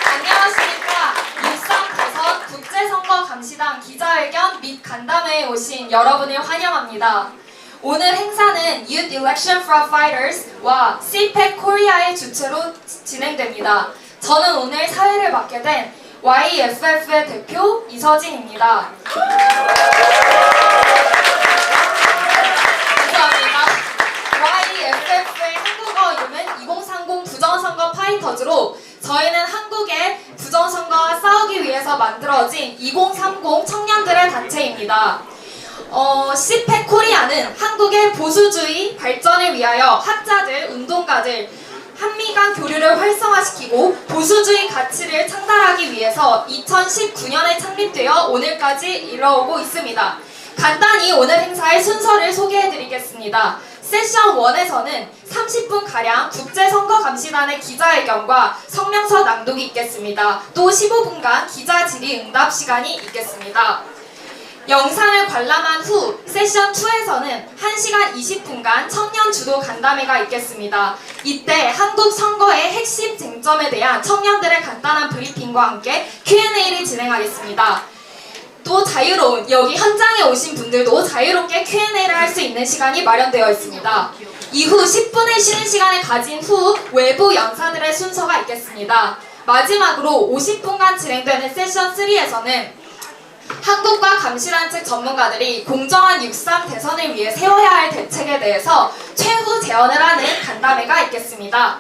안녕하십니까. 육상 대선 국제선거감시단 기자회견 및 간담회에 오신 여러분을 환영합니다. 오늘 행사는 Youth Election for Fighters와 CPAC 코리아의 주최로 진행됩니다. 저는 오늘 사회를 맡게 된 YFF의 대표 이서진입니다. 감사합니다. YFF의 한국어 이름은 2030 부정선거 파이터즈로 저희는 한국의 부정선거와 싸우기 위해서 만들어진 2030 청년들의 단체입니다. CPAC 코리아는 한국의 보수주의 발전을 위하여 학자들, 운동가들, 한미 간 교류를 활성화시키고 보수주의 가치를 창달하기 위해서 2019년에 창립되어 오늘까지 이뤄오고 있습니다. 간단히 오늘 행사의 순서를 소개해드리겠습니다. 세션 1에서는 30분가량 국제선거감시단의 기자회견과 성명서 낭독이 있겠습니다. 또 15분간 기자 질의 응답 시간이 있겠습니다. 영상을 관람한 후 세션 2에서는 1시간 20분간 청년 주도 간담회가 있겠습니다. 이때 한국 선거의 핵심 쟁점에 대한 청년들의 간단한 브리핑과 함께 Q&A를 진행하겠습니다. 또 자유로운, 여기 현장에 오신 분들도 자유롭게 Q&A를 할 수 있는 시간이 마련되어 있습니다. 이후 10분의 쉬는 시간을 가진 후 외부 연사들의 순서가 있겠습니다. 마지막으로 50분간 진행되는 세션 3에서는 한국과 감시단 측 전문가들이 공정한 육상 대선을 위해 세워야 할 대책에 대해서 최후 제언을 하는 간담회가 있겠습니다.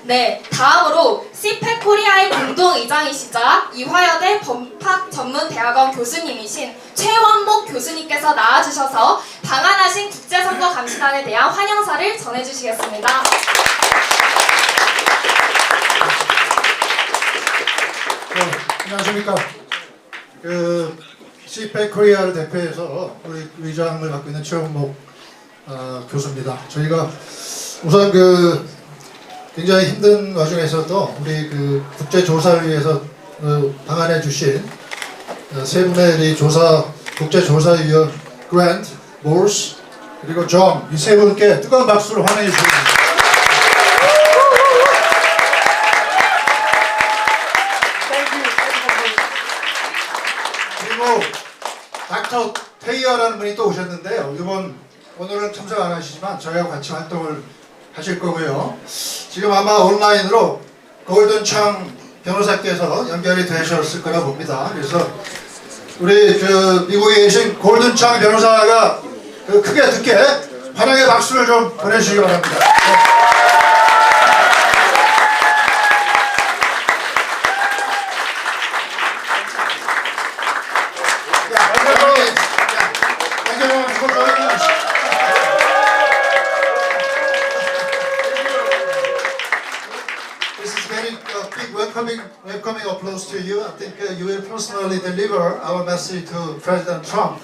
네, 다음으로 CPAC 코리아의 공동의장이시자 이화여대 법학전문대학원 교수님이신 최원목 교수님께서 나와주셔서 방한하신 국제선거감시단에 대한 환영사를 전해주시겠습니다. 안녕하십니까. CPAC 코리아를 대표해서 우리 의장을 맡고 있는 최원목 교수입니다. 저희가 우선 굉장히 힘든 와중에서도 우리 국제 조사를 위해서 방한해 주신 세 분의 우리 국제 조사위원 그랜트, 몰스 그리고 존, 이 세 분께 뜨거운 박수로 환영해 주십니다. 그리고 닥터 테이어라는 분이 또 오셨는데요. 오늘은 참석 안 하시지만 저희와 같이 활동을 하실 거고요. 지금 아마 온라인으로 골든창 변호사께서 연결이 되셨을 거라 봅니다. 그래서 우리 미국에 계신 골든창 변호사가 크게 듣게 환영의 박수를 좀 보내주시기 바랍니다. Welcoming applause to you. I think you will personally deliver our message to President Trump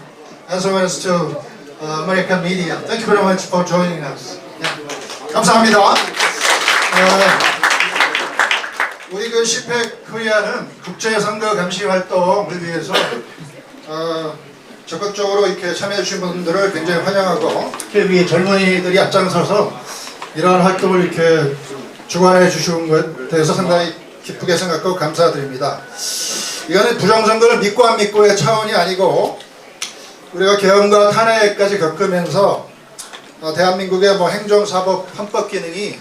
as well as to American media. Thank you very much for joining us. 감사합니다. 우리 CPAC 코리아는 국제선거 감시 활동을 위해서 적극적으로 이렇게 참여해 주신 분들을 굉장히 환영하고 특히 우리 젊은이들이 앞장서서 이러한 활동을 이렇게 주관해 주신 것에 대해서 상당히 기쁘게 생각하고 감사드립니다. 이거는 부정선거를 믿고 안 믿고의 차원이 아니고 우리가 계엄과 탄핵까지 겪으면서 대한민국의 행정, 사법, 헌법 기능이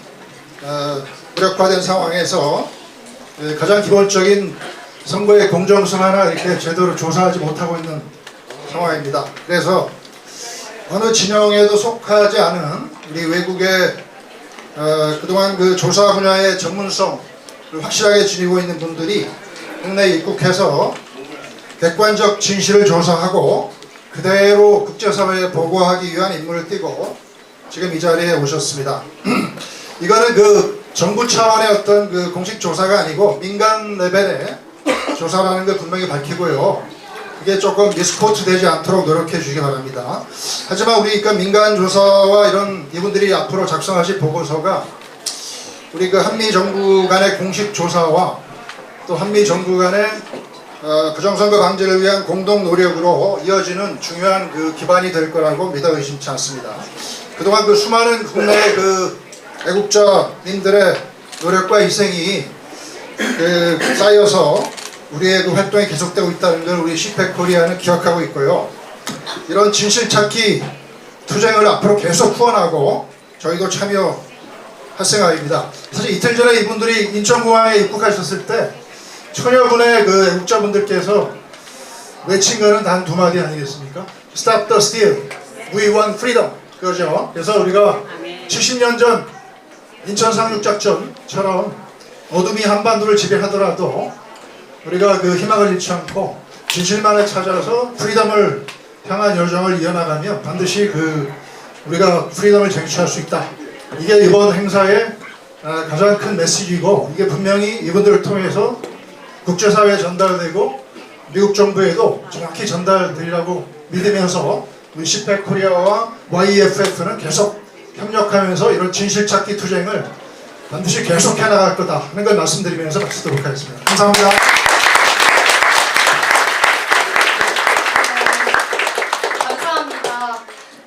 무력화된 상황에서 가장 기본적인 선거의 공정성 하나 이렇게 제대로 조사하지 못하고 있는 상황입니다. 그래서 어느 진영에도 속하지 않은 우리 외국의 그동안 조사 분야의 전문성 확실하게 지니고 있는 분들이 국내에 입국해서 객관적 진실을 조사하고 그대로 국제사회에 보고하기 위한 임무를 띠고 지금 이 자리에 오셨습니다. 이거는 정부 차원의 어떤 공식 조사가 아니고 민간 레벨의 조사라는 걸 분명히 밝히고요. 그게 조금 미스코트 되지 않도록 노력해 주시기 바랍니다. 하지만 우리 민간 조사와 이분들이 앞으로 작성하실 보고서가 우리 한미 정부 간의 공식 조사와 또 한미 정부 간의 부정선거 방지를 위한 공동 노력으로 이어지는 중요한 기반이 될 거라고 믿어 의심치 않습니다. 그동안 수많은 국내 애국자님들의 노력과 희생이 쌓여서 우리의 그 활동이 계속되고 있다는 걸 우리 CPEC 코리아는 기억하고 있고요. 이런 진실 찾기 투쟁을 앞으로 계속 후원하고 저희도 참여할 생각입니다. 사실 이틀 전에 이분들이 인천공항에 입국하셨을 때 천여분의 그 애국자분들께서 외친 거는 단 두 마디 아니겠습니까? Stop the steal, we want freedom. 그거죠. 그래서 우리가 70년 전 인천 상륙작전처럼 어둠이 한반도를 지배하더라도 우리가 그 희망을 잃지 않고 진실만을 찾아서 프리덤을 향한 여정을 이어나가면 반드시 우리가 프리덤을 쟁취할 수 있다. 이게 이번 행사의 가장 큰 메시지고, 이게 분명히 이분들을 통해서 국제사회에 전달되고 미국 정부에도 정확히 전달되리라고 믿으면서 우리 CPEC 코리아와 YEFF는 계속 협력하면서 이런 진실찾기 투쟁을 반드시 계속해 나갈 거다 하는 걸 말씀드리면서 마치도록 하겠습니다. 감사합니다. 감사합니다.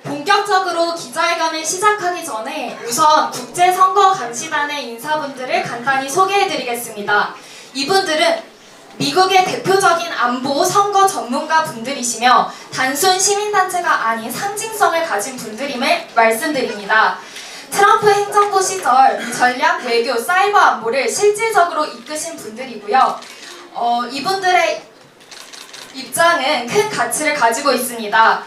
본격적으로 기자회견을 시작하기 전에 우선 국제선거감시단의 인사분들을 간단히 소개해드리겠습니다. 이분들은 미국의 대표적인 안보 선거 전문가 분들이시며 단순 시민단체가 아닌 상징성을 가진 분들임을 말씀드립니다. 트럼프 행정부 시절 전략, 외교, 사이버 안보를 실질적으로 이끄신 분들이고요. 이분들의 입장은 큰 가치를 가지고 있습니다.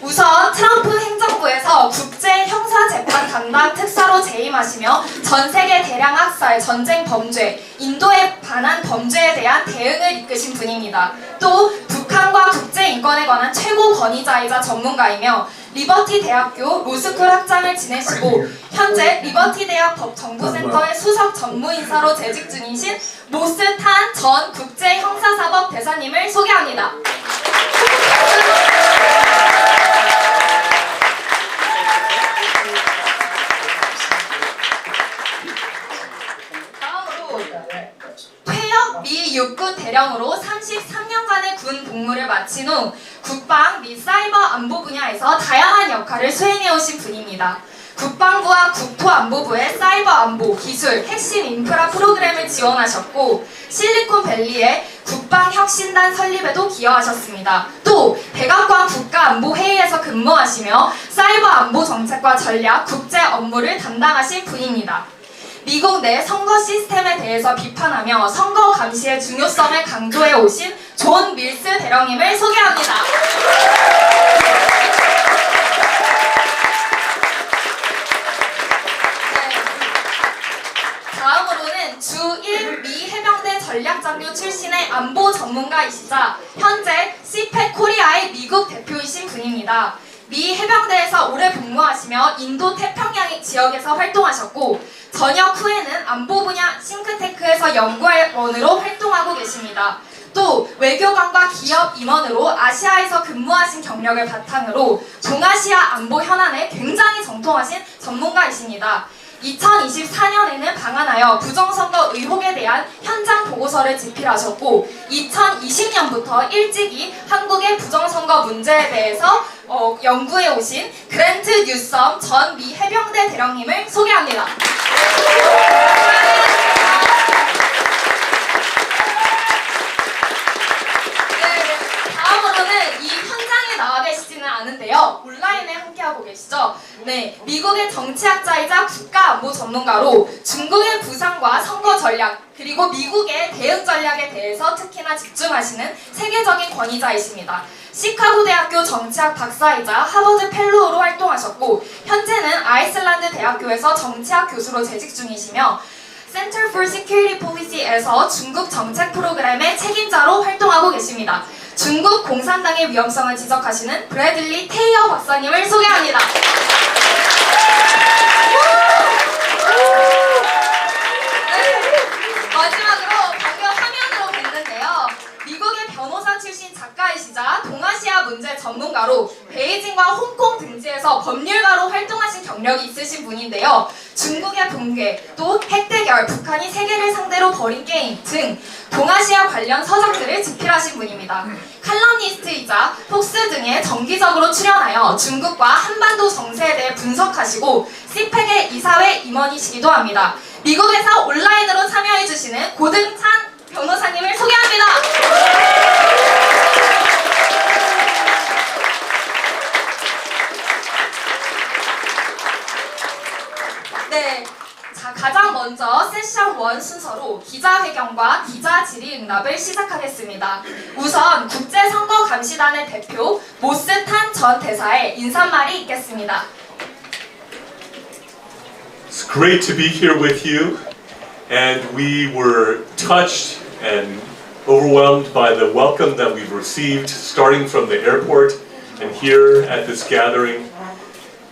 우선 트럼프 행정부에서 국제형사재판 담당 특사로 재임하시며 전세계 대량 학살, 전쟁 범죄, 인도에 반한 범죄에 대한 대응을 이끄신 분입니다. 또 북한과 국제인권에 관한 최고 권위자이자 전문가이며 리버티 대학교 로스쿨 학장을 지내시고 현재 리버티 대학 법정보센터의 수석 전무인사로 재직 중이신 모스탄 전 국제형사사법 대사님을 소개합니다. 퇴역 미 육군 대령으로 33년간의 군 복무를 마친 후 국방 및 사이버 안보 분야에서 다양한 역할을 수행해오신 분입니다. 국방부와 국토안보부의 사이버 안보, 기술, 핵심 인프라 프로그램을 지원하셨고 실리콘밸리의 국방혁신단 설립에도 기여하셨습니다. 또 백악관 국가안보회의에서 근무하시며 사이버 안보 정책과 전략, 국제 업무를 담당하신 분입니다. 미국 내 선거 시스템에 대해서 비판하며 선거 감시의 중요성을 강조해 오신 존 밀스 대령님을 소개합니다. 다음으로는 주1 미 해병대 전략장교 출신의 안보 전문가이시자 현재 CPEC 코리아의 미국 대표이신 분입니다. 미 해병대에서 오래 복무하시며 인도 태평양 지역에서 활동하셨고 전역 후에는 안보 분야 싱크탱크에서 연구원으로 활동하고 계십니다. 또 외교관과 기업 임원으로 아시아에서 근무하신 경력을 바탕으로 동아시아 안보 현안에 굉장히 정통하신 전문가이십니다. 2024년에는 방한하여 부정선거 의혹에 대한 현장 보고서를 집필하셨고 2020년부터 일찍이 한국의 부정선거 문제에 대해서 연구해 오신 그랜트 뉴섬 전 미 해병대 대령님을 소개합니다. 다음으로는 이 현장에 나와 계시지는 않은데요. 온라인에 함께하고 계시죠. 네, 미국의 정치학자이자 국가안보 전문가로 중국의 부상과 선거 전략 그리고 미국의 대응 전략에 대해서 특히나 집중하시는 세계적인 권위자이십니다. 시카고 대학교 정치학 박사이자 하버드 펠로우로 활동하셨고 현재는 아이슬란드 대학교에서 정치학 교수로 재직 중이시며 Center for Security Policy에서 중국 정책 프로그램의 책임자로 활동하고 계십니다. 중국 공산당의 위험성을 지적하시는 브래들리 테이어 박사님을 소개합니다. 마지막으로 방금 화면으로 뵀는데요. 미국의 변호사 출신 작가이시자 동아시아 문제 전문가로 베이징과 홍콩 등지에서 법률가로 활동하신 경력이 있으신 분인데요. 중국의 붕괴, 또 핵대결, 북한이 세계를 상대로 벌인 게임 등 동아시아 관련 서적들을 집필하신 분입니다. 칼럼니스트이자 폭스 등에 정기적으로 출연하여 중국과 한반도 정세에 대해 분석하시고 CPEC의 이사회 임원이시기도 합니다. 미국에서 온라인으로 참여해주시는 고등차 먼저 세션 1 순서로 기자회견과 기자 질의응답을 시작하겠습니다. 우선 국제선거감시단의 대표 모스탄 전 대사의 인사말이 있겠습니다. It's great to be here with you, and we were touched and overwhelmed by the welcome that we've received, starting from the airport and here at this gathering.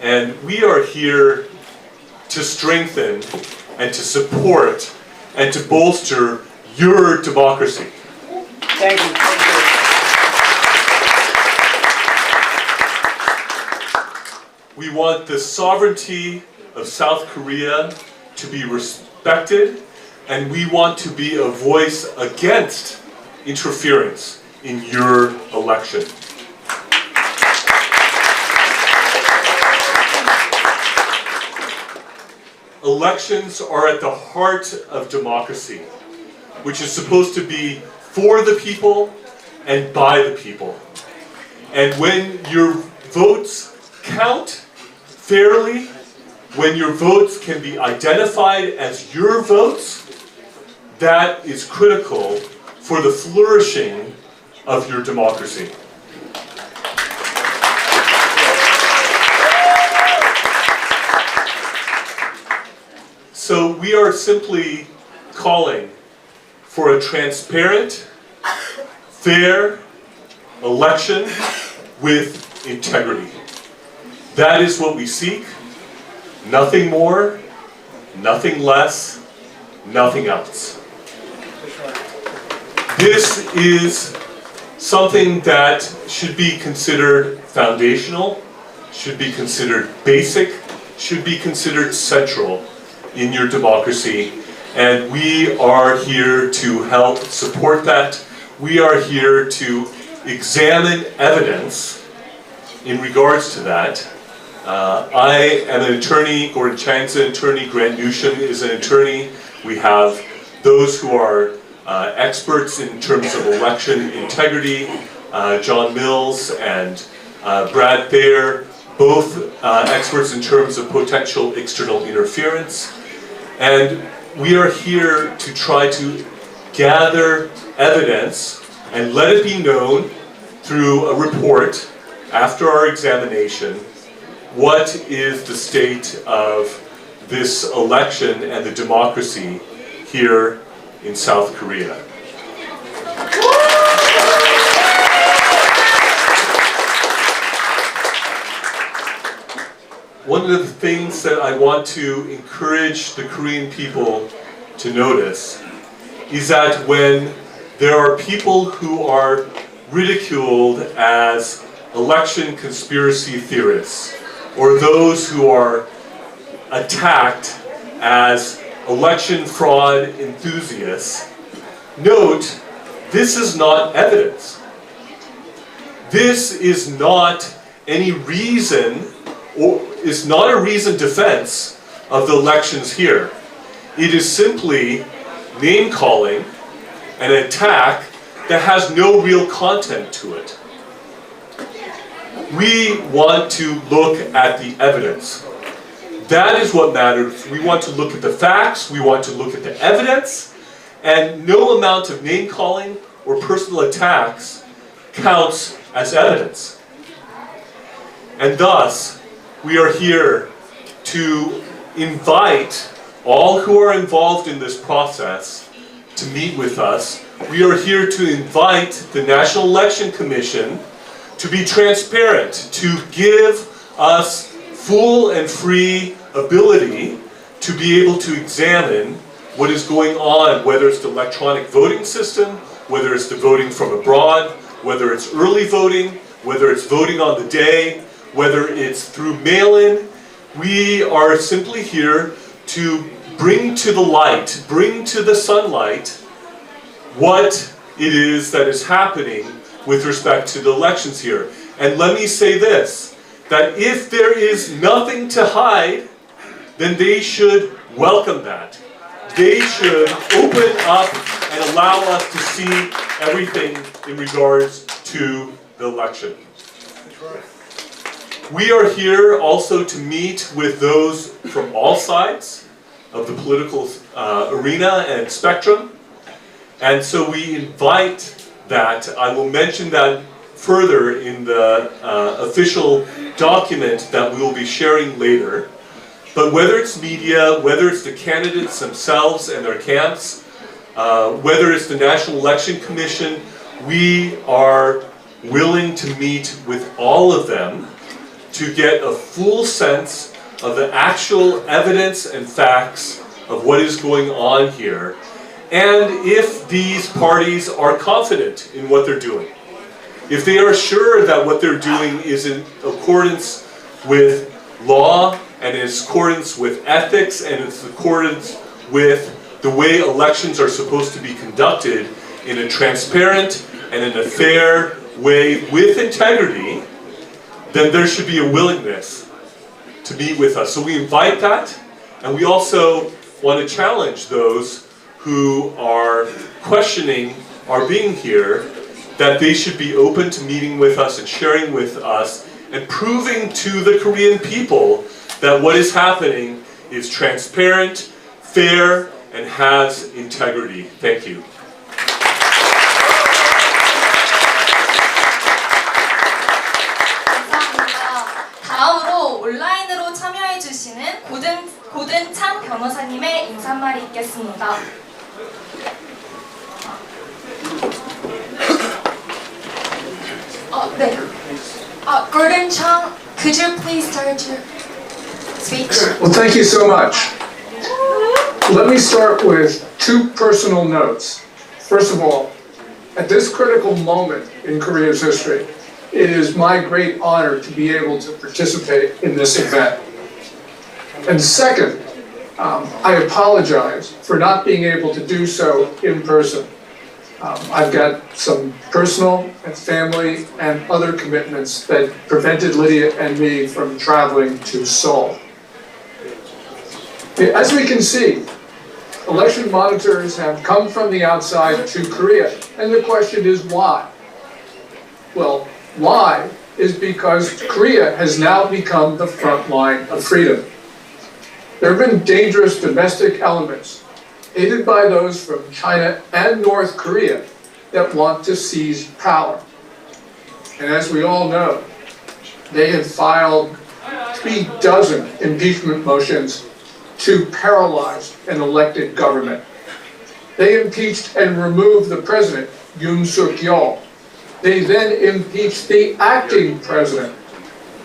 And we are here to strengthen and to support and to bolster your democracy. Thank you. We want the sovereignty of South Korea to be respected, and we want to be a voice against interference in your election. Elections are at the heart of democracy, which is supposed to be for the people and by the people. And when your votes count fairly, when your votes can be identified as your votes, that is critical for the flourishing of your democracy. So we are simply calling for a transparent, fair election with integrity. That is what we seek. Nothing more, nothing less, nothing else. This is something that should be considered foundational, should be considered basic, should be considered central in your democracy, and we are here to help support that. We are here to examine evidence in regards to that. I am an attorney, Gordon Chang's an attorney, Grant Newsham is an attorney. We have those who are experts in terms of election integrity, John Mills and Brad Thayer, both experts in terms of potential external interference. And we are here to try to gather evidence and let it be known through a report after our examination what is the state of this election and the democracy here in South Korea. One of the things that I want to encourage the Korean people to notice is that when there are people who are ridiculed as election conspiracy theorists, or those who are attacked as election fraud enthusiasts, note, this is not evidence. This is not any reason, or is not a reasoned defense of the elections here. It is simply name-calling, an attack that has no real content to it. We want to look at the evidence. That is what matters. We want to look at the facts, we want to look at the evidence, and no amount of name-calling or personal attacks counts as evidence. And thus, we are here to invite all who are involved in this process to meet with us. We are here to invite the National Election Commission to be transparent, to give us full and free ability to be able to examine what is going on, whether it's the electronic voting system, whether it's the voting from abroad, whether it's early voting, whether it's voting on the day, whether it's through mail-in. We are simply here to bring to the light, bring to the sunlight what it is that is happening with respect to the elections here. And let me say this, that if there is nothing to hide, then they should welcome that. They should open up and allow us to see everything in regards to the election. We are here also to meet with those from all sides, of the political arena and spectrum. And so we invite that. I will mention that further in the official document that we will be sharing later. But whether it's media, whether it's the candidates themselves and their camps, whether it's the National Election Commission, we are willing to meet with all of them to get a full sense of the actual evidence and facts of what is going on here, and if these parties are confident in what they're doing. If they are sure that what they're doing is in accordance with law, and in accordance with ethics, and it's in accordance with the way elections are supposed to be conducted in a transparent and in a fair way with integrity, then there should be a willingness to meet with us. So we invite that, and we also want to challenge those who are questioning our being here, that they should be open to meeting with us and sharing with us and proving to the Korean people that what is happening is transparent, fair, and has integrity. Thank you. 감사합니다. 다음으로 온라인으로 참여해주시는 고든창 변호사님의 인사말이 있겠습니다. 네. Gordon Chang, could you please start your speech? Well, thank you so much. Let me start with two personal notes. First of all, at this critical moment in Korea's history, it is my great honor to be able to participate in this event. And second, I apologize for not being able to do so in person. I've got some personal and family and other commitments that prevented Lydia and me from traveling to Seoul. As we can see, election monitors have come from the outside to Korea, and the question is why? Well, why is because Korea has now become the front line of freedom. There have been dangerous domestic elements, aided by those from China and North Korea, that want to seize power. And as we all know, they have filed 36 impeachment motions to paralyze an elected government. They impeached and removed the president, Yoon Suk-yeol. They then impeached the acting president.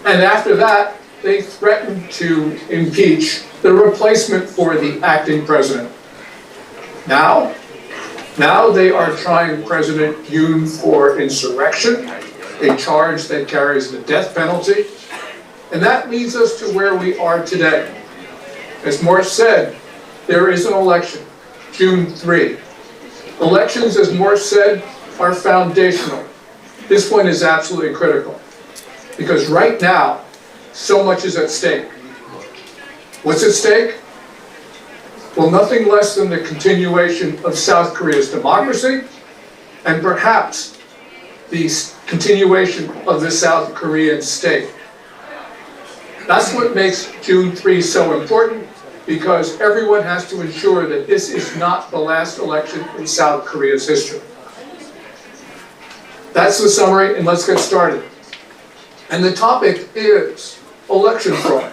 And after that, they threatened to impeach the replacement for the acting president. Now they are trying President Yoon for insurrection, a charge that carries the death penalty. And that leads us to where we are today. As Morse said, there is an election, June 3. Elections, as Morse said, are foundational. This one is absolutely critical, because right now, so much is at stake. What's at stake? Well, nothing less than the continuation of South Korea's democracy, and perhaps the continuation of the South Korean state. That's what makes June 3 so important, because everyone has to ensure that this is not the last election in South Korea's history. That's the summary, and let's get started. And the topic is election fraud.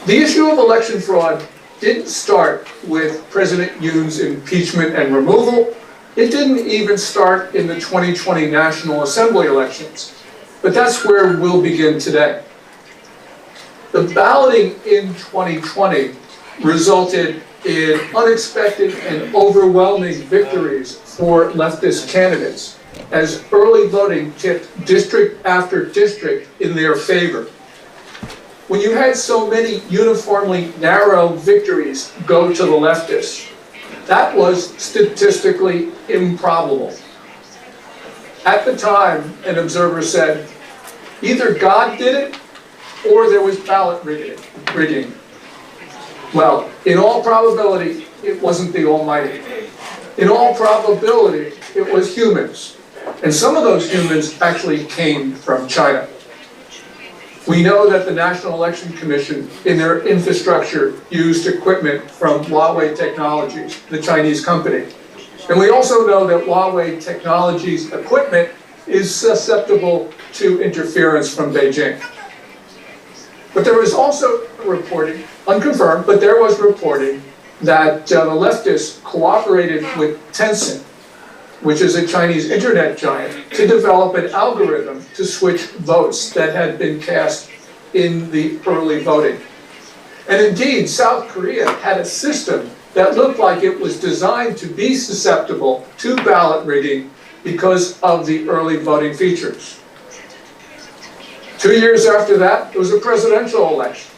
The issue of election fraud didn't start with President Yoon's impeachment and removal. It didn't even start in the 2020 National Assembly elections. But that's where we'll begin today. The balloting in 2020 resulted in unexpected and overwhelming victories for leftist candidates, as early voting tipped district after district in their favor. When you had so many uniformly narrow victories go to the leftists, that was statistically improbable. At the time, an observer said, either God did it or there was ballot rigging. Well, in all probability, it wasn't the Almighty. In all probability, it was humans. And some of those humans actually came from China. We know that the National Election Commission, in their infrastructure, used equipment from Huawei Technologies, the Chinese company. And we also know that Huawei Technologies equipment is susceptible to interference from Beijing. But there was also reporting, unconfirmed, but there was reporting that the leftists cooperated with Tencent, which is a Chinese internet giant, to develop an algorithm to switch votes that had been cast in the early voting. And indeed, South Korea had a system that looked like it was designed to be susceptible to ballot rigging because of the early voting features. 2 years after that, there was a presidential election.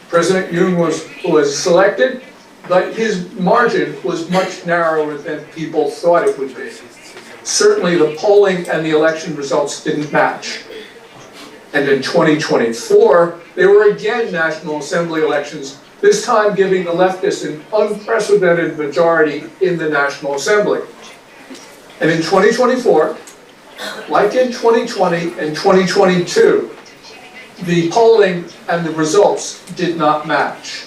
President Yoon was selected, but his margin was much narrower than people thought it would be. Certainly the polling and the election results didn't match. And in 2024, there were again National Assembly elections, this time giving the leftists an unprecedented majority in the National Assembly. And in 2024, like in 2020 and 2022, the polling and the results did not match.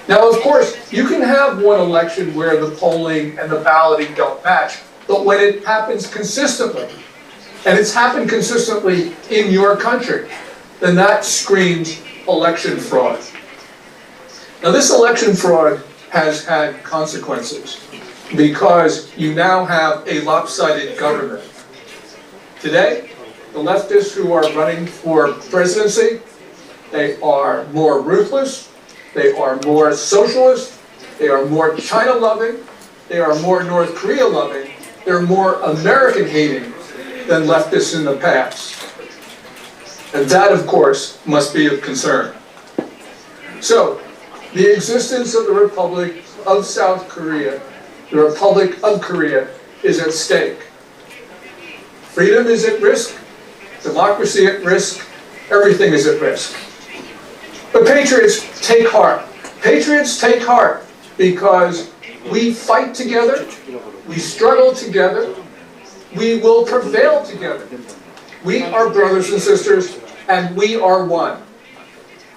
Now, of course, you can have one election where the polling and the balloting don't match, but when it happens consistently, and it's happened consistently in your country, then that screams election fraud. Now, this election fraud has had consequences because you now have a lopsided government. Today, the leftists who are running for presidency, they are more ruthless, they are more socialist, they are more China-loving, they are more North Korea-loving, they're more American-hating than leftists in the past. And that, of course, must be of concern. So, the existence of the Republic of South Korea, the Republic of Korea, is at stake. Freedom is at risk, democracy at risk, everything is at risk. But patriots, take heart. Patriots, take heart, because we fight together, we struggle together, we will prevail together. We are brothers and sisters, and we are one.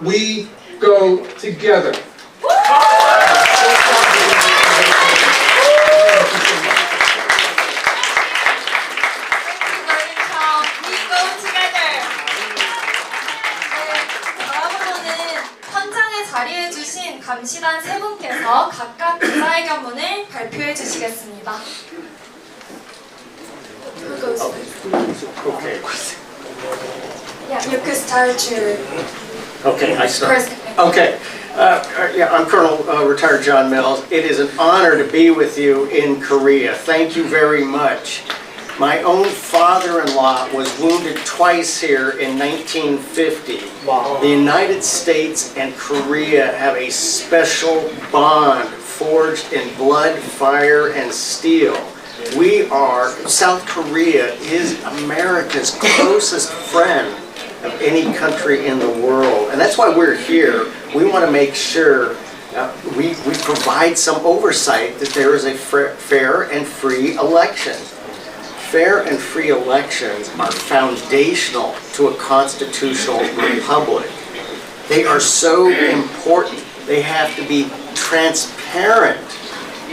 We go together. 자리해주신 감시단 세 분께서 각각 기자회견문을 발표해 주시겠습니다. Okay. Yeah, you could start your Okay, I start. first. Okay. Yeah, I'm Colonel retired John Mills. It is an honor to be with you in Korea. Thank you very much. My own father-in-law was wounded twice here in 1950. Wow. The United States and Korea have a special bond forged in blood, fire, and steel. South Korea is America's closest friend of any country in the world. And that's why we're here. We want to make sure we provide some oversight that there is a fair and free election. Fair and free elections are foundational to a constitutional republic. They are so important. They have to be transparent.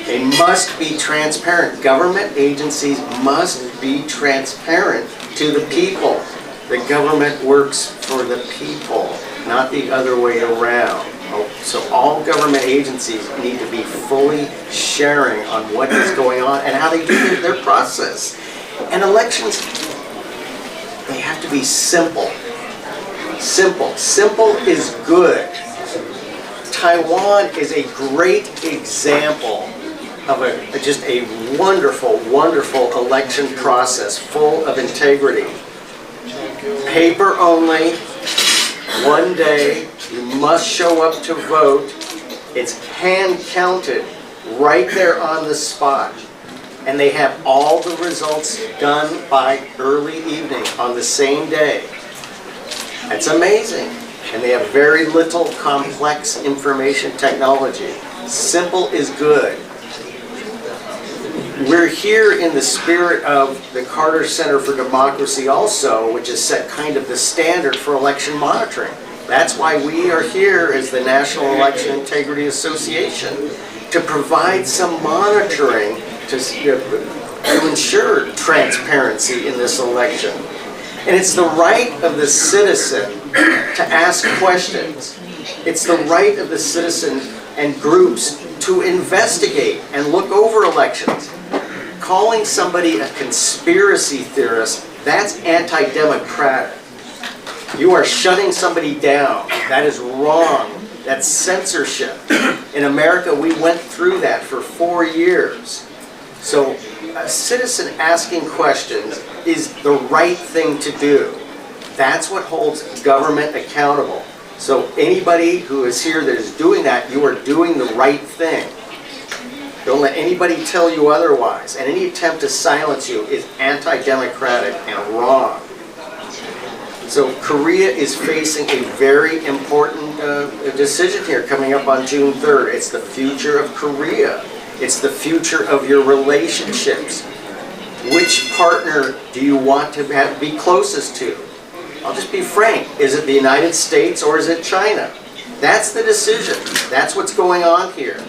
They must be transparent. Government agencies must be transparent to the people. The government works for the people, not the other way around. So all government agencies need to be fully sharing on what is going on and how they do their process. And elections, they have to be simple. Simple. Simple is good. Taiwan is a great example of just a wonderful, wonderful election process full of integrity. Paper only, one day, you must show up to vote. It's hand counted right there on the spot. And they have all the results done by early evening on the same day. That's amazing. And they have very little complex information technology. Simple is good. We're here in the spirit of the Carter Center for Democracy also, which has set kind of the standard for election monitoring. That's why we are here as the National Election Integrity Association, to provide some monitoring to ensure transparency in this election. And it's the right of the citizen to ask questions. It's the right of the citizen and groups to investigate and look over elections. Calling somebody a conspiracy theorist, that's anti-democratic. You are shutting somebody down. That is wrong. That's censorship. In America, we went through that for 4 years. So a citizen asking questions is the right thing to do. That's what holds government accountable. So anybody who is here that is doing that, you are doing the right thing. Don't let anybody tell you otherwise. And any attempt to silence you is anti-democratic and wrong. So Korea is facing a very important decision here coming up on June 3rd. It's the future of Korea. It's the future of your relationships. Which partner do you want to be closest to? I'll just be frank. Is it the United States or is it China? That's the decision. That's what's going on here.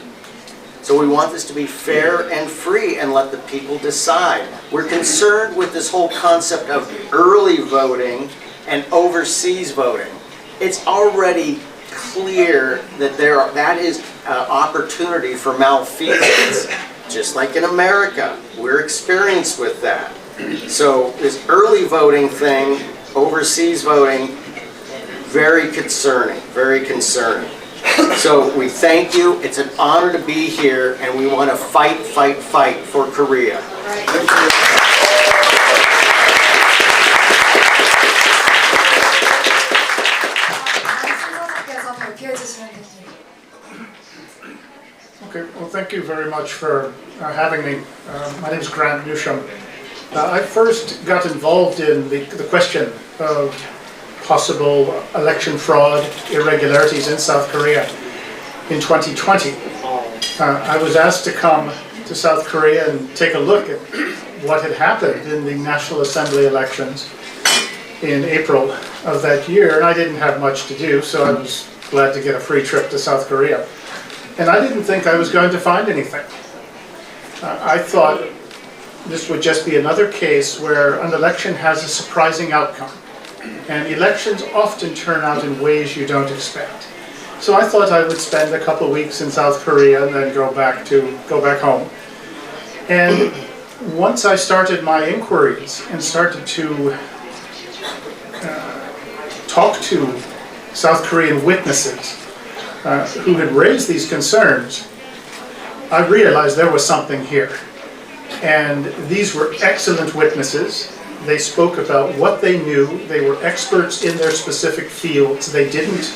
So we want this to be fair and free and let the people decide. We're concerned with this whole concept of early voting and overseas voting. It's already clear that that is an opportunity for malfeasance, just like in America. We're experienced with that. So this early voting thing, overseas voting, very concerning, very concerning. So we thank you. It's an honor to be here, and we want to fight, fight, fight for Korea. Okay, well, thank you very much for having me. My name is Grant Newsham. I first got involved in the question of possible election fraud, irregularities in South Korea in 2020. I was asked to come to South Korea and take a look at what had happened in the National Assembly elections in April of that year, and I didn't have much to do, so I was glad to get a free trip to South Korea. And I didn't think I was going to find anything. I thought this would just be another case where an election has a surprising outcome. And elections often turn out in ways you don't expect. So I thought I would spend a couple of weeks in South Korea and then go back home. And once I started my inquiries and started to talk to South Korean witnesses who had raised these concerns, I realized there was something here. And these were excellent witnesses. They spoke about what they knew. They were experts in their specific fields. They didn't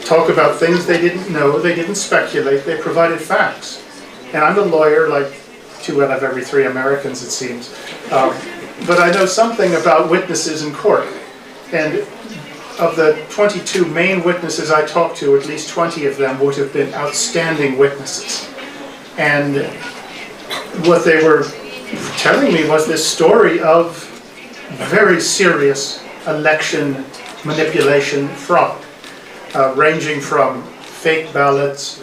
talk about things they didn't know. They didn't speculate. They provided facts. And I'm a lawyer, like 2 out of every 3 Americans, it seems. But I know something about witnesses in court. And of the 22 main witnesses I talked to, at least 20 of them would have been outstanding witnesses. And what they were telling me was this story of very serious election manipulation fraud, ranging from fake ballots,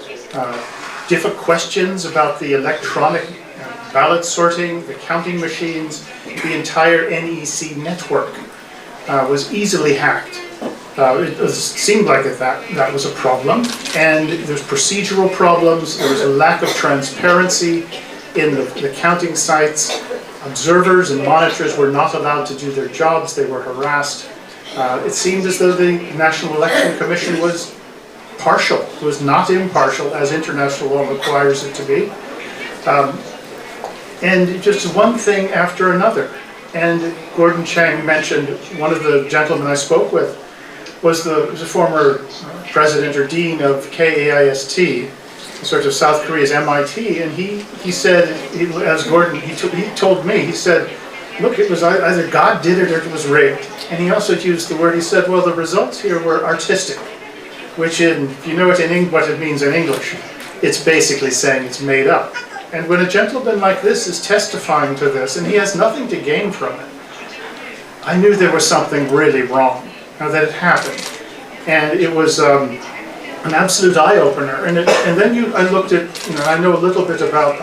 different questions about the electronic ballot sorting, the counting machines. The entire NEC network was easily hacked. It seemed like that was a problem, and there's procedural problems. There was a lack of transparency in the counting sites. Observers and monitors were not allowed to do their jobs. They were harassed. It seemed as though the National Election Commission was partial. It was not impartial, as international law requires it to be. And just one thing after another. And Gordon Chang mentioned one of the gentlemen I spoke with was the former president or dean of KAIST, sort of South Korea's MIT, and he said, as Gordon, he told me, he said, look, it was either God did it or it was rigged. And he also used the word, he said, well, the results here were artistic, which if you know what it means in English, it's basically saying it's made up. And when a gentleman like this is testifying to this, and he has nothing to gain from it, I knew there was something really wrong, that had happened. And it was an absolute eye-opener. And then I looked at, I know a little bit about,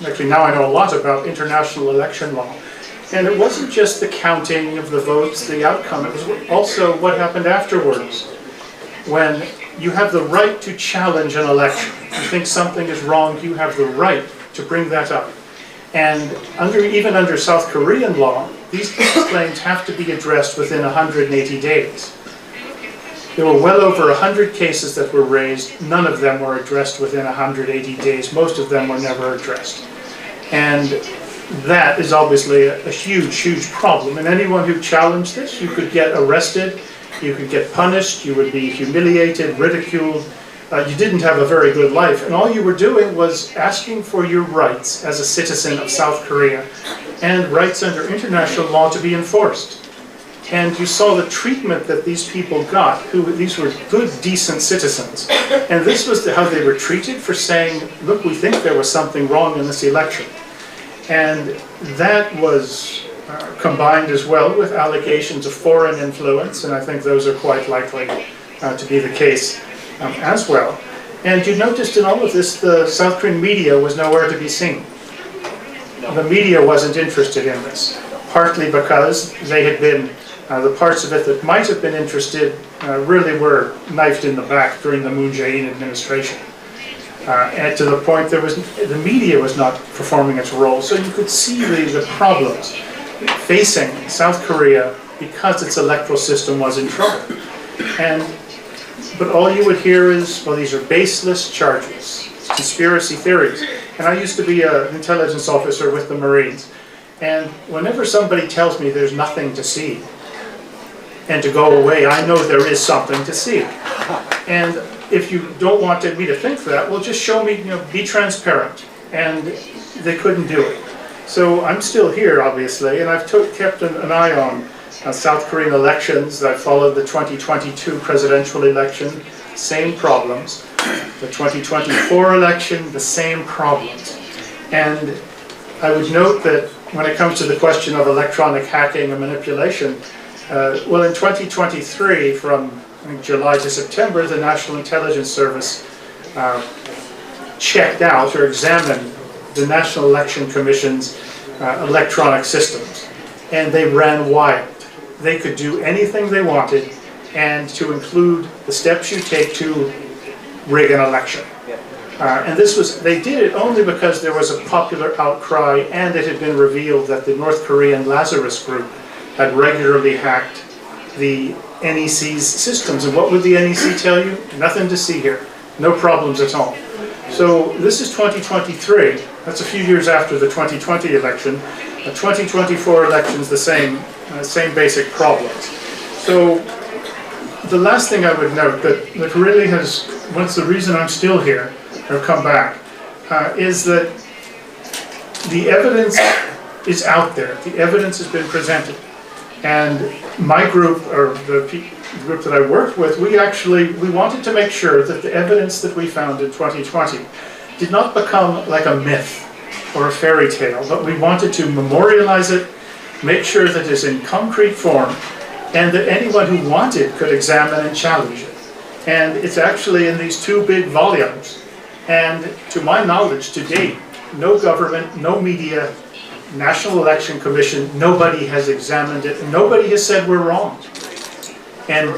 actually now I know a lot about international election law. And it wasn't just the counting of the votes, the outcome, it was also what happened afterwards. When you have the right to challenge an election, you think something is wrong, you have the right to bring that up. And even under South Korean law, these claims have to be addressed within 180 days. There were well over 100 cases that were raised. None of them were addressed within 180 days. Most of them were never addressed. And that is obviously a huge, huge problem. And anyone who challenged this, you could get arrested, you could get punished, you would be humiliated, ridiculed. You didn't have a very good life. And all you were doing was asking for your rights as a citizen of South Korea and rights under international law to be enforced. And you saw the treatment that these people got, these were good, decent citizens. And this was how they were treated for saying, look, we think there was something wrong in this election. And that was combined as well with allegations of foreign influence, and I think those are quite likely to be the case as well. And you noticed in all of this, the South Korean media was nowhere to be seen. The media wasn't interested in this, partly because they had been, the parts of it that might have been interested really were knifed in the back during the Moon Jae-in administration. And to the point the media was not performing its role, so you could see the problems facing South Korea because its electoral system was in trouble. But all you would hear is, well, these are baseless charges, conspiracy theories. And I used to be an intelligence officer with the Marines. And whenever somebody tells me there's nothing to see and to go away, I know there is something to see. And if you don't want me to think that, well, just show me, be transparent. And they couldn't do it. So I'm still here, obviously, and I've kept an eye on South Korean elections. I followed the 2022 presidential election, same problems. The 2024 election, the same problems. And I would note that when it comes to the question of electronic hacking and manipulation, well, in 2023, from I think, July to September, the National Intelligence Service checked out or examined the National Election Commission's electronic systems, and they ran wild. They could do anything they wanted, and to include the steps you take to rig an election. And they did it only because there was a popular outcry, and it had been revealed that the North Korean Lazarus Group had regularly hacked the NEC's systems. And what would the NEC tell you? Nothing to see here. No problems at all. So this is 2023. That's a few years after the 2020 election. The 2024 election's the same basic problems. So the last thing I would note that really what's the reason I'm still here, or come back, is that the evidence is out there. The evidence has been presented. And my group, or the group that I worked with, we wanted to make sure that the evidence that we found in 2020 did not become like a myth or a fairy tale, but we wanted to memorialize it, make sure that it's in concrete form, and that anyone who wanted could examine and challenge it. And it's actually in these two big volumes. And to my knowledge, to date, no government, no media, National Election Commission, nobody has examined it, and nobody has said we're wrong. And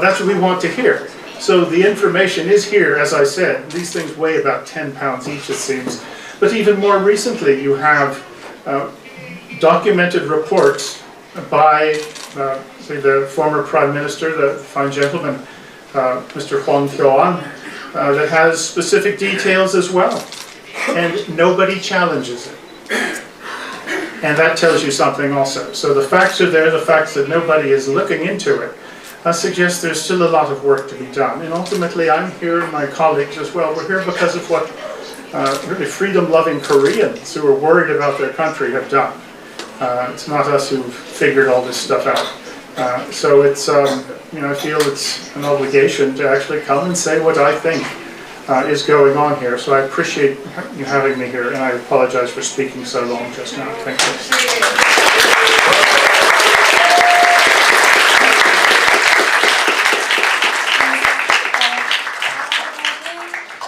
that's what we want to hear. So the information is here, as I said. These things weigh about 10 pounds each, it seems. But even more recently, you have documented reports by, say, the former Prime Minister, the fine gentleman, Mr. Hwang Kyo-an, that has specific details as well. And nobody challenges it. And that tells you something also. So the facts are there, the facts that nobody is looking into it, suggests there's still a lot of work to be done. And ultimately, I'm here, and my colleagues as well, we're here because of what really freedom-loving Koreans who are worried about their country have done. It's not us who've figured all this stuff out. So it's, I feel it's an obligation to actually come and say what I think is going on here. So I appreciate you having me here, and I apologize for speaking so long just now. Thank you.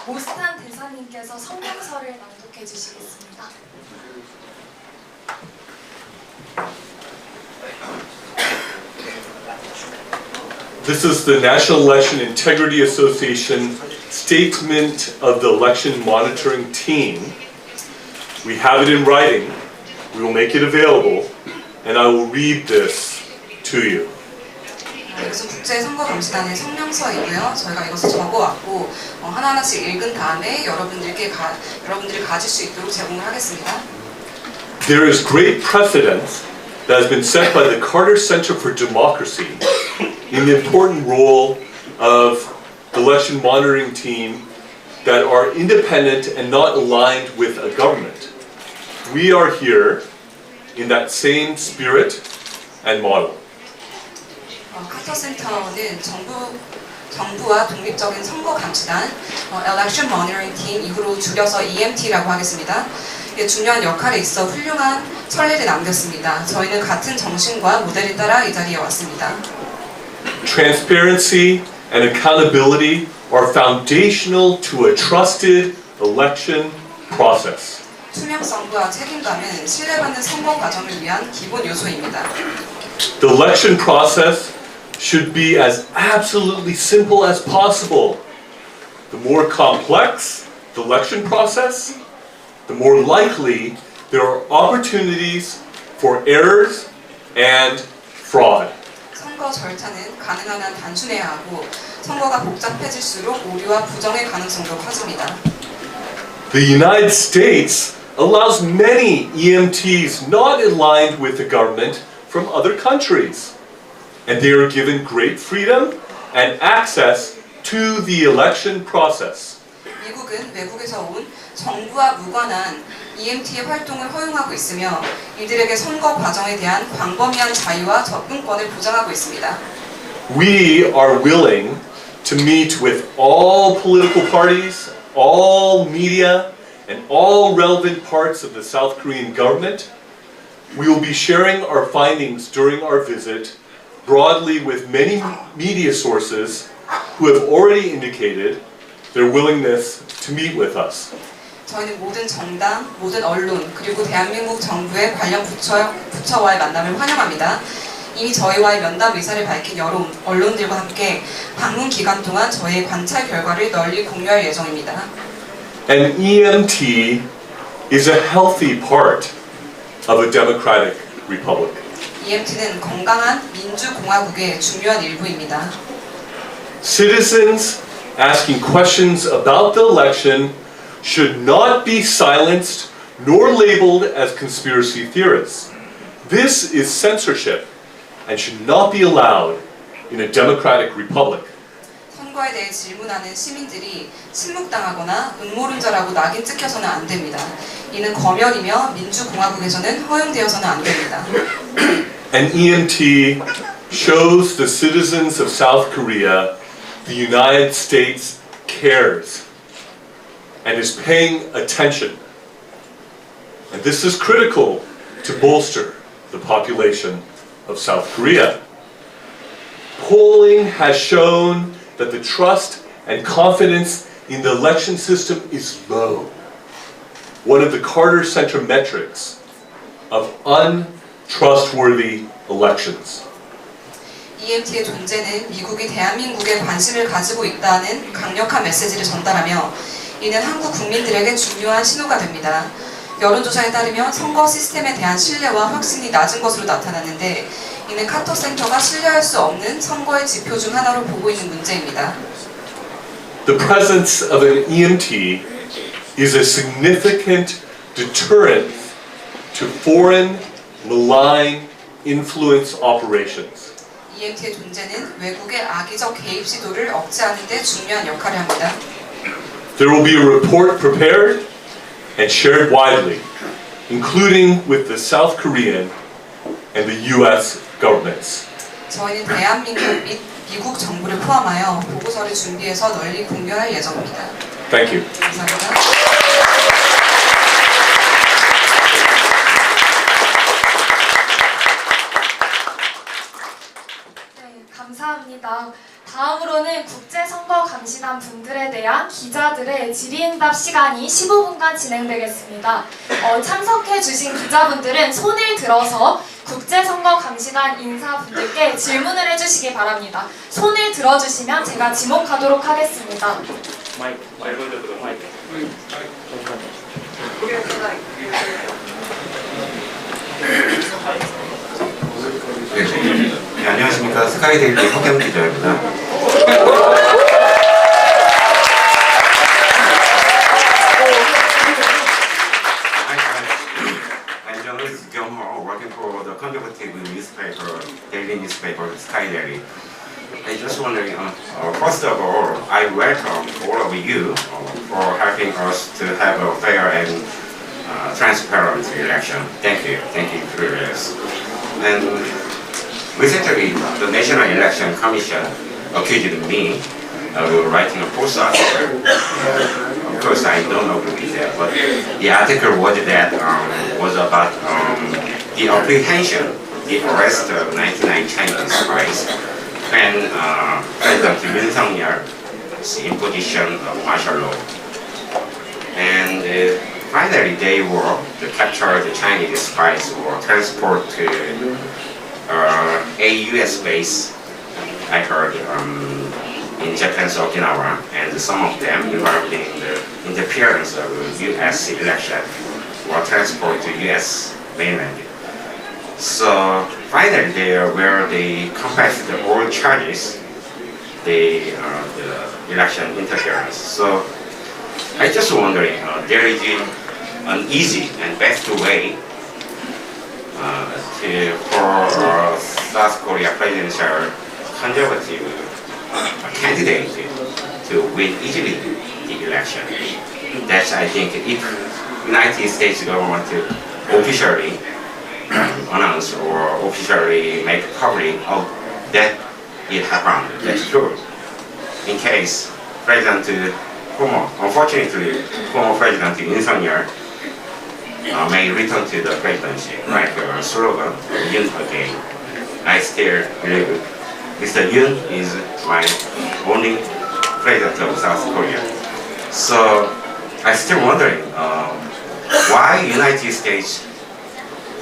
모스탄 대사님께서 성명서를 낭독해 주시겠습니다. This is the National Election Integrity Association statement of the election monitoring team. We have it in writing. We will make it available, and I will read this to you. 이것은 국제선거감시단의 성명서이고요. 저희가 이것을 적어왔고 하나하나씩 읽은 다음에 여러분들이 가질 수 있도록 제공을 하겠습니다. There is great precedent that has been set by the Carter Center for Democracy in the important role of the election monitoring team that are independent and not aligned with a government. We are here in that same spirit and model. 카터 센터는 정부와 독립적인 선거 감시단, Election Monitoring Team, 이후로 줄여서 EMT라고 하겠습니다. 중요한 역할에 있어 훌륭한 선례를 남겼습니다. 저희는 같은 정신과 모델에 따라 이 자리에 왔습니다. Transparency and accountability are foundational to a trusted election process. 투명성과 책임감은 신뢰받는 선거 과정을 위한 기본 요소입니다. The election process should be as absolutely simple as possible. The more complex the election process, the more likely there are opportunities for errors and fraud. 선거 절차는 가능한 한 단순해야 하고 선거가 복잡해질수록 오류와 부정의 가능성도 커집니다. The United States allows many EMTs not aligned with the government from other countries, and they are given great freedom and access to the election process. 미국은 외국에서 온 정부와 무관한 EMT의 활동을 허용하고 있으며 이들에게 선거 과정에 대한 광범위한 자유와 접근권을 보장하고 있습니다. We are willing to meet with all political parties, all media, and all relevant parts of the South Korean government. We will be sharing our findings during our visit broadly with many media sources who have already indicated their willingness to meet with us. 저희는 모든 정당, 모든 언론, 그리고 대한민국 정부의 관련 부처와의 만남을 환영합니다. 이미 저희와의 면담 의사를 밝힌 여러 언론들과 함께 방문 기간 동안 저희의 관찰 결과를 널리 공유할 예정입니다. An EMT is a healthy part of a democratic republic. EMT는 건강한 민주공화국의 중요한 일부입니다. Citizens asking questions about the election should not be silenced nor labeled as conspiracy theorists. This is censorship and should not be allowed in a democratic republic. 선거에 대해 질문하는 시민들이 침묵당하거나 음모론자라고 낙인 찍혀서는 안 됩니다. 이는 검열이며 민주공화국에서는 허용되어서는 안 됩니다. An EMT shows the citizens of South Korea the United States cares and is paying attention. And this is critical to bolster the population of South Korea. Polling has shown that the trust and confidence in the election system is low. One of the Carter Center metrics of untrustworthy elections. EMT의 존재는 미국이 대한민국에 관심을 가지고 있다는 강력한 메시지를 전달하며 이는 한국 국민들에게 중요한 신호가 됩니다. 여론조사에 따르면 선거 시스템에 대한 신뢰와 확신이 낮은 것으로 나타났는데 이는 카터 센터가 신뢰할 수 없는 선거의 지표 중 하나로 보고 있는 문제입니다. The presence of an EMT is a significant deterrent to foreign malign influence operations. EMT의 존재는 외국의 악의적 개입 시도를 억제하는 데 중요한 역할을 합니다. There will be a report prepared and shared widely, including with the South Korean and the U.S. governments. 저희는 대한민국 및 미국 정부를 포함하여 보고서를 준비해서 널리 공유할 예정입니다. Thank you. 감사합니다. 네, 감사합니다. 다음으로는 국제선거감시단 분들에 대한 기자들의 질의응답 시간이 15분간 진행되겠습니다. 참석해주신 기자분들은 손을 들어서 국제선거감시단 인사분들께 질문을 해주시기 바랍니다. 손을 들어주시면 제가 지목하도록 하겠습니다. 네, 안녕하십니까. 스카이데일리 허경 기자입니다. I'm journalist Gilmore, working for the conservative newspaper, daily newspaper, Sky Daily. I just wondering, first of all, I welcome all of you for helping us to have a fair and transparent election. Thank you for this. And recently, the National Election Commission accused me of writing a false article. Of course, I don't agree with that, but the article was that was about the apprehension, the arrest of 99 Chinese spies, and President Yoon Suk-yeol's imposition of martial law. And finally, they were to capture the Chinese spies were transported to a U.S. base, I heard, in Japan's Okinawa, and some of them involved in the interference of U.S. election were transported to U.S. mainland. So finally, where they confessed all charges, the election interference. So I just wondering, there is an easy and best way for South Korea presidential conservative candidate to win easily the election. That's, I think, if United States government officially announce or officially make public that it happened, that's true. In case unfortunately, former President Yoon Suk-yeol may return to the presidency, like a slogan, Yoon again. I still believe Mr. Yoon is my only president of South Korea. So I'm still wondering why United States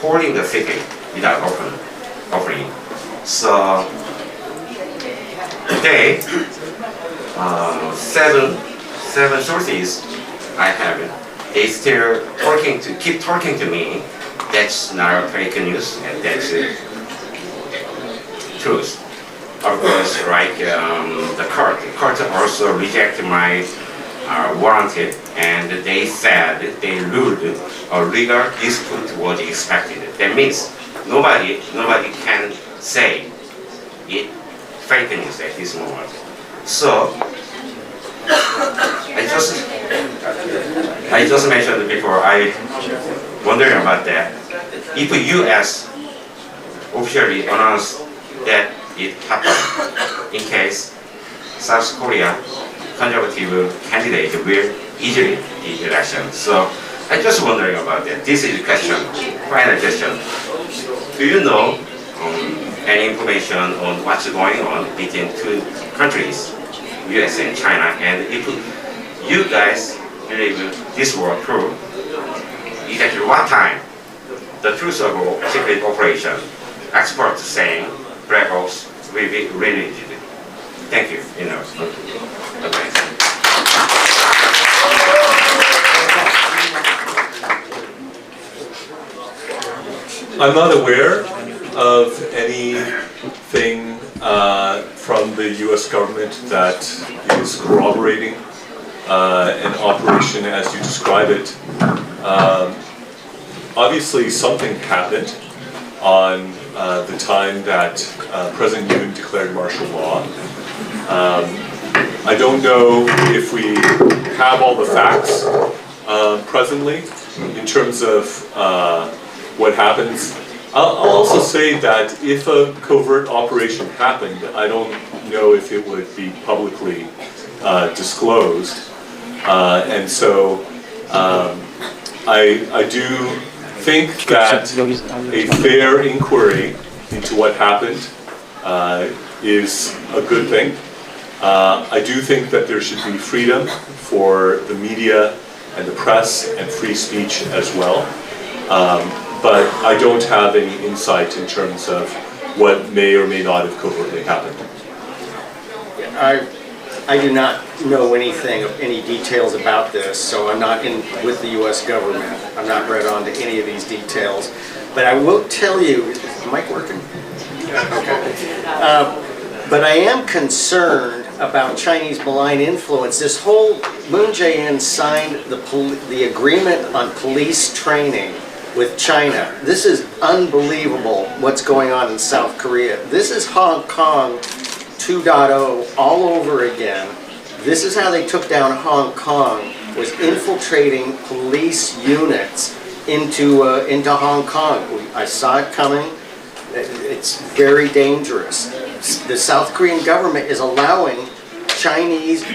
holding the city without offering. So today, seven sources I have, they still keep talking to me. That's not fake news, and that's truth. Of course, like the court also rejected my warranted, and they said they ruled a legal dispute was expected. That means nobody can say it fake news at this moment. So I just mentioned before, I wondering about that. If U.S. officially announced that it happened, in case South Korea conservative candidate will easily the election. So I just wondering about that. This is a question, final question. Do you know any information on what's going on between two countries, US and China? And if you guys believe this was true, exactly what time the truth of secret operation, experts saying black ops will be released? Thank you. Advice. I'm not aware of anything from the U.S. government that is corroborating an operation as you describe it. Obviously, something happened on the time that President Yoon declared martial law. I don't know if we have all the facts presently in terms of what happens. I'll also say that if a covert operation happened, I don't know if it would be publicly disclosed. And so I do think that a fair inquiry into what happened is a good thing. I do think that there should be freedom for the media and the press and free speech as well. But I don't have any insight in terms of what may or may not have covertly happened. I do not know anything of any details about this, so I'm not in with the U.S. government. I'm not read on to any of these details. But I will tell you, is the mic working? Okay. But I am concerned about Chinese malign influence. This whole Moon Jae-in signed the agreement on police training with China. This is unbelievable what's going on in South Korea. This is Hong Kong 2.0 all over again. This is how they took down Hong Kong, was infiltrating police units into Hong Kong. I saw it coming. It's very dangerous. The South Korean government is allowing Chinese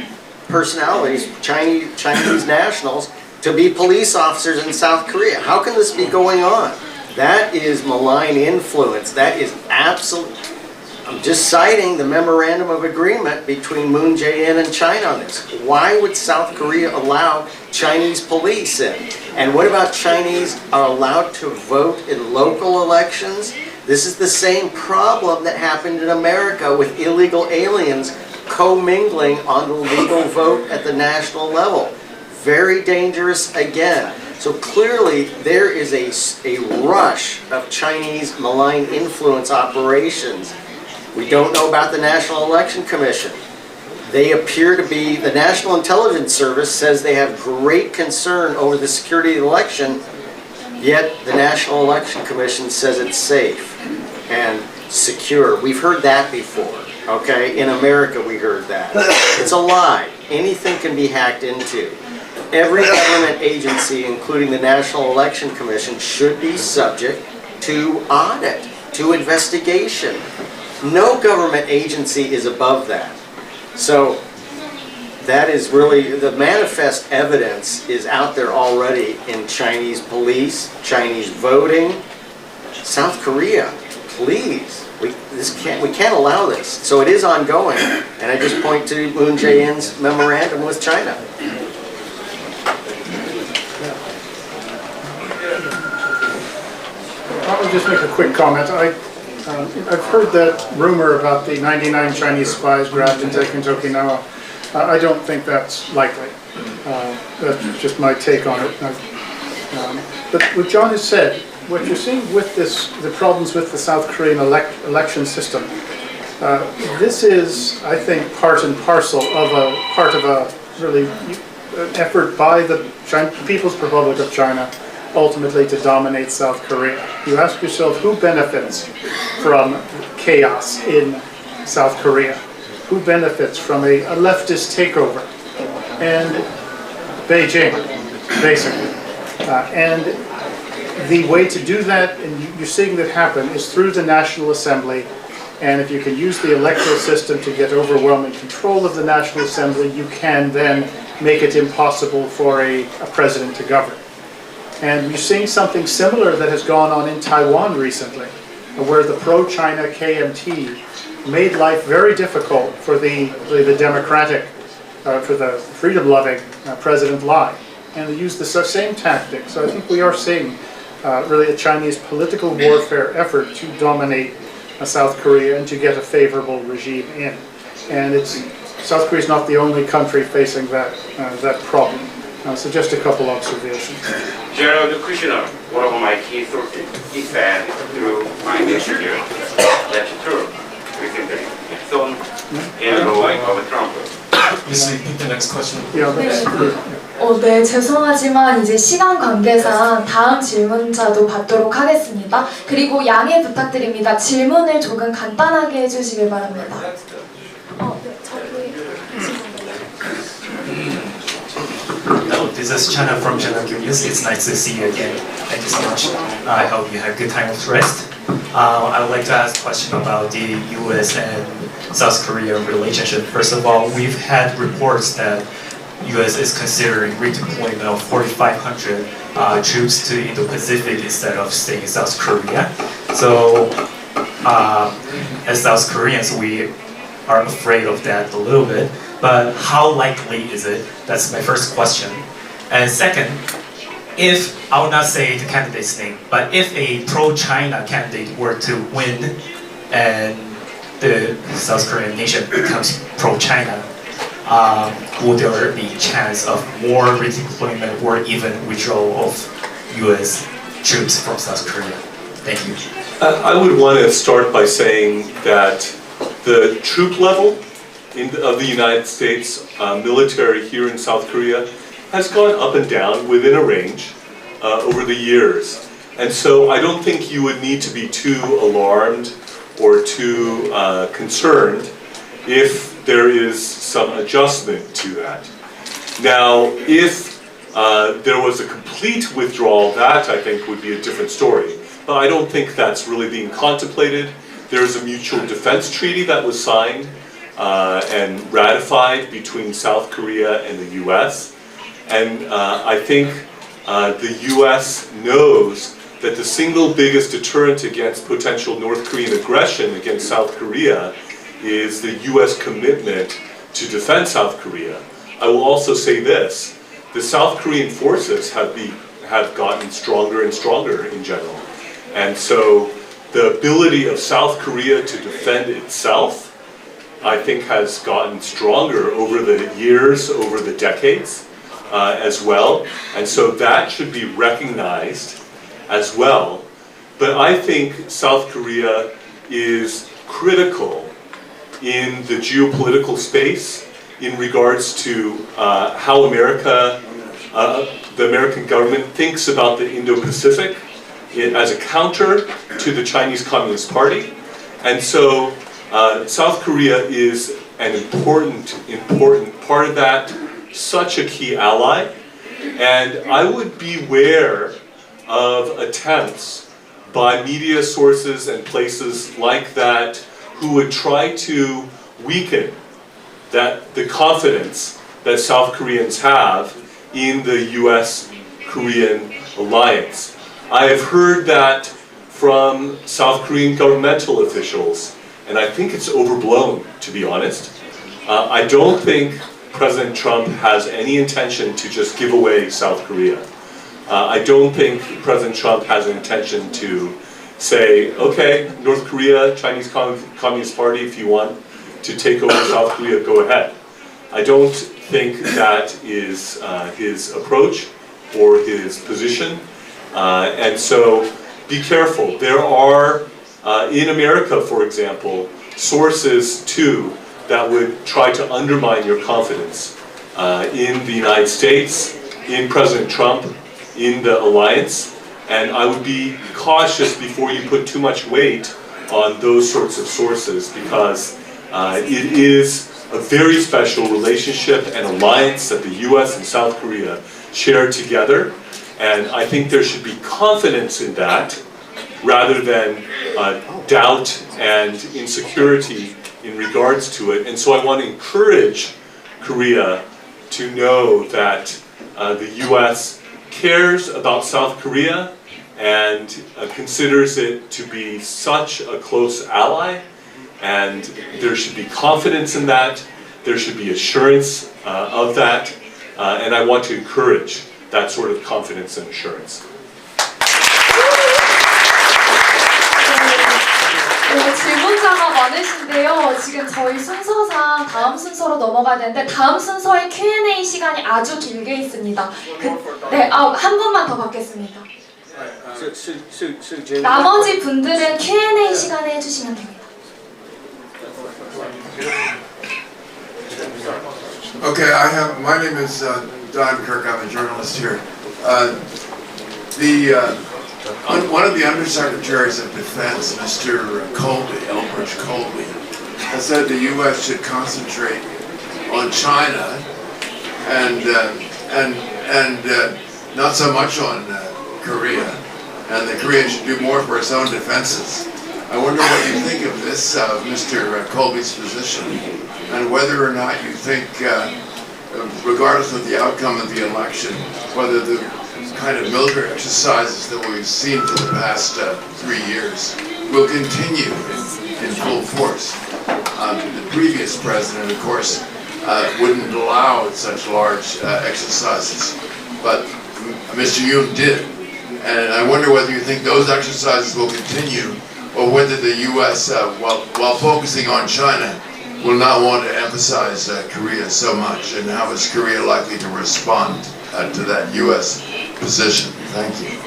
personalities, Chinese nationals, to be police officers in South Korea. How can this be going on? That is malign influence. That is absolute. I'm just citing the memorandum of agreement between Moon Jae-in and China on this. Why would South Korea allow Chinese police in? And what about Chinese are allowed to vote in local elections? This is the same problem that happened in America with illegal aliens commingling on the legal vote at the national level. Very dangerous again. So clearly there is a rush of Chinese malign influence operations. We don't know about the National Election Commission. They appear to be, the National Intelligence Service says they have great concern over the security of the election, yet the National Election Commission says it's safe and secure. We've heard that before, okay? In America we heard that. It's a lie. Anything can be hacked into. Every government agency, including the National Election Commission, should be subject to audit, to investigation. No government agency is above that. So that is really, the manifest evidence is out there already in Chinese police, Chinese voting. South Korea, please, we can't allow this. So it is ongoing, and I just point to Moon Jae-in's memorandum with China. I will just make a quick comment. I've heard that rumor about the 99 Chinese spies grabbed and taken to Okinawa. I don't think that's likely. That's just my take on it. But what John has said, what you're seeing with this, the problems with the South Korean election system, this is, I think, part and parcel of a really effort by the People's Republic of China ultimately to dominate South Korea. You ask yourself, who benefits from chaos in South Korea? Who benefits from a leftist takeover? And Beijing, basically. And the way to do that, and you're seeing that happen, is through the National Assembly. And if you can use the electoral system to get overwhelming control of the National Assembly, you can then make it impossible for a president to govern. And we're seeing something similar that has gone on in Taiwan recently, where the pro-China KMT made life very difficult for the democratic, for the freedom-loving President Lai. And they used the same tactic. So I think we are seeing really a Chinese political warfare effort to dominate South Korea and to get a favorable regime in. And South Korea is not the only country facing that problem. So just a couple observations. General Kushner, one of my key sources, he said through my messenger, that's true, recently. So, in the way of Trump. Yes, I think the next question. Yeah, 네, 죄송하지만 이제 시간 관계상 다음 질문자도 받도록 하겠습니다. 그리고 양해 부탁드립니다. 질문을 조금 간단하게 해주시길 바랍니다. Hello, this is Chana from Channel Q News. It's nice to see you again. Thank you so much. I hope you have a good time of rest. I would like to ask a question about the U.S. and South Korea relationship. First of all, we've had reports that U.S. is considering redeployment of 4,500 troops to Indo-Pacific instead of staying in South Korea. So, as South Koreans, we are afraid of that a little bit. But how likely is it? That's my first question. And second, if, I will not say the candidate's name, but if a pro-China candidate were to win and the South Korean nation becomes pro-China, would there be a chance of more redeployment or even withdrawal of U.S. troops from South Korea? Thank you. I would want to start by saying that the troop level of the United States military here in South Korea has gone up and down within a range over the years. And so I don't think you would need to be too alarmed or too concerned if there is some adjustment to that. Now, if there was a complete withdrawal, that I think would be a different story. But I don't think that's really being contemplated. There's a mutual defense treaty that was signed and ratified between South Korea and the US. And I think the US knows that the single biggest deterrent against potential North Korean aggression against South Korea is the US commitment to defend South Korea. I will also say this, the South Korean forces have gotten stronger and stronger in general. And so the ability of South Korea to defend itself, I think, has gotten stronger over the years, over the decades as well. And so that should be recognized as well. But I think South Korea is critical in the geopolitical space in regards to how America, the American government thinks about the Indo-Pacific as a counter to the Chinese Communist Party. And so South Korea is an important part of that, such a key ally. And I would beware of attempts by media sources and places like that who would try to weaken the confidence that South Koreans have in the US-Korean alliance. I have heard that from South Korean governmental officials, and I think it's overblown, to be honest. I don't think President Trump has any intention to just give away South Korea. I don't think President Trump has an intention to say, okay, North Korea, Chinese Communist Party, if you want to take over South Korea, go ahead. I don't think that is his approach or his position. And so be careful. There are, in America, for example, sources too that would try to undermine your confidence in the United States, in President Trump, in the alliance. And I would be cautious before you put too much weight on those sorts of sources, because it is a very special relationship and alliance that the US and South Korea share together. And I think there should be confidence in that rather than doubt and insecurity in regards to it. And so I want to encourage Korea to know that the US cares about South Korea and considers it to be such a close ally, and there should be confidence in that, there should be assurance of that, and I want to encourage that sort of confidence and assurance. 질문자가 많으신데요. 지금 저희 순서상 다음 순서로 넘어가야 되는데 다음 순서의 Q&A 시간이 아주 길게 있습니다. 한 분만 더 받겠습니다. 나머지 분들은 Q&A 시간에 해주시면 됩니다. Okay, my name is Don Kirk. I'm a journalist here. One of the undersecretaries of Defense, Mr. Colby, Elbridge Colby, has said the U.S. should concentrate on China and not so much on Korea, and that Korea should do more for its own defenses. I wonder what you think of this, Mr. Colby's position, and whether or not you think regardless of the outcome of the election, whether the kind of military exercises that we've seen for the past 3 years will continue in full force. The previous president, of course, wouldn't allow such large exercises, but Mr. Yoon did. And I wonder whether you think those exercises will continue, or whether the U.S., while focusing on China, will not want to emphasize Korea so much, and how is Korea likely to respond to that U.S. position? Thank you.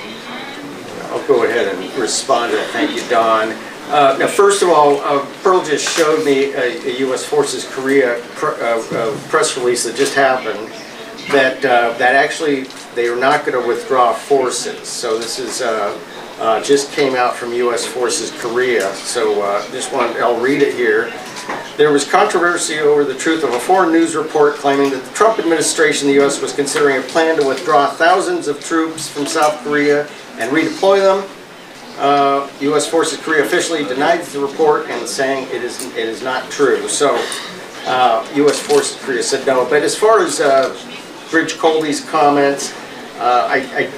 I'll go ahead and respond to that. Thank you, Don. Now, first of all, Pearl just showed me a U.S. Forces Korea press release that just happened, that actually they are not going to withdraw forces. So this is just came out from U.S. Forces Korea. So I'll read it here. There was controversy over the truth of a foreign news report claiming that the Trump administration in the U.S. was considering a plan to withdraw thousands of troops from South Korea and redeploy them. U.S. Forces Korea officially denied the report and saying it is not true. So U.S. Forces Korea said no. But as far as Bridge Colby's comments, I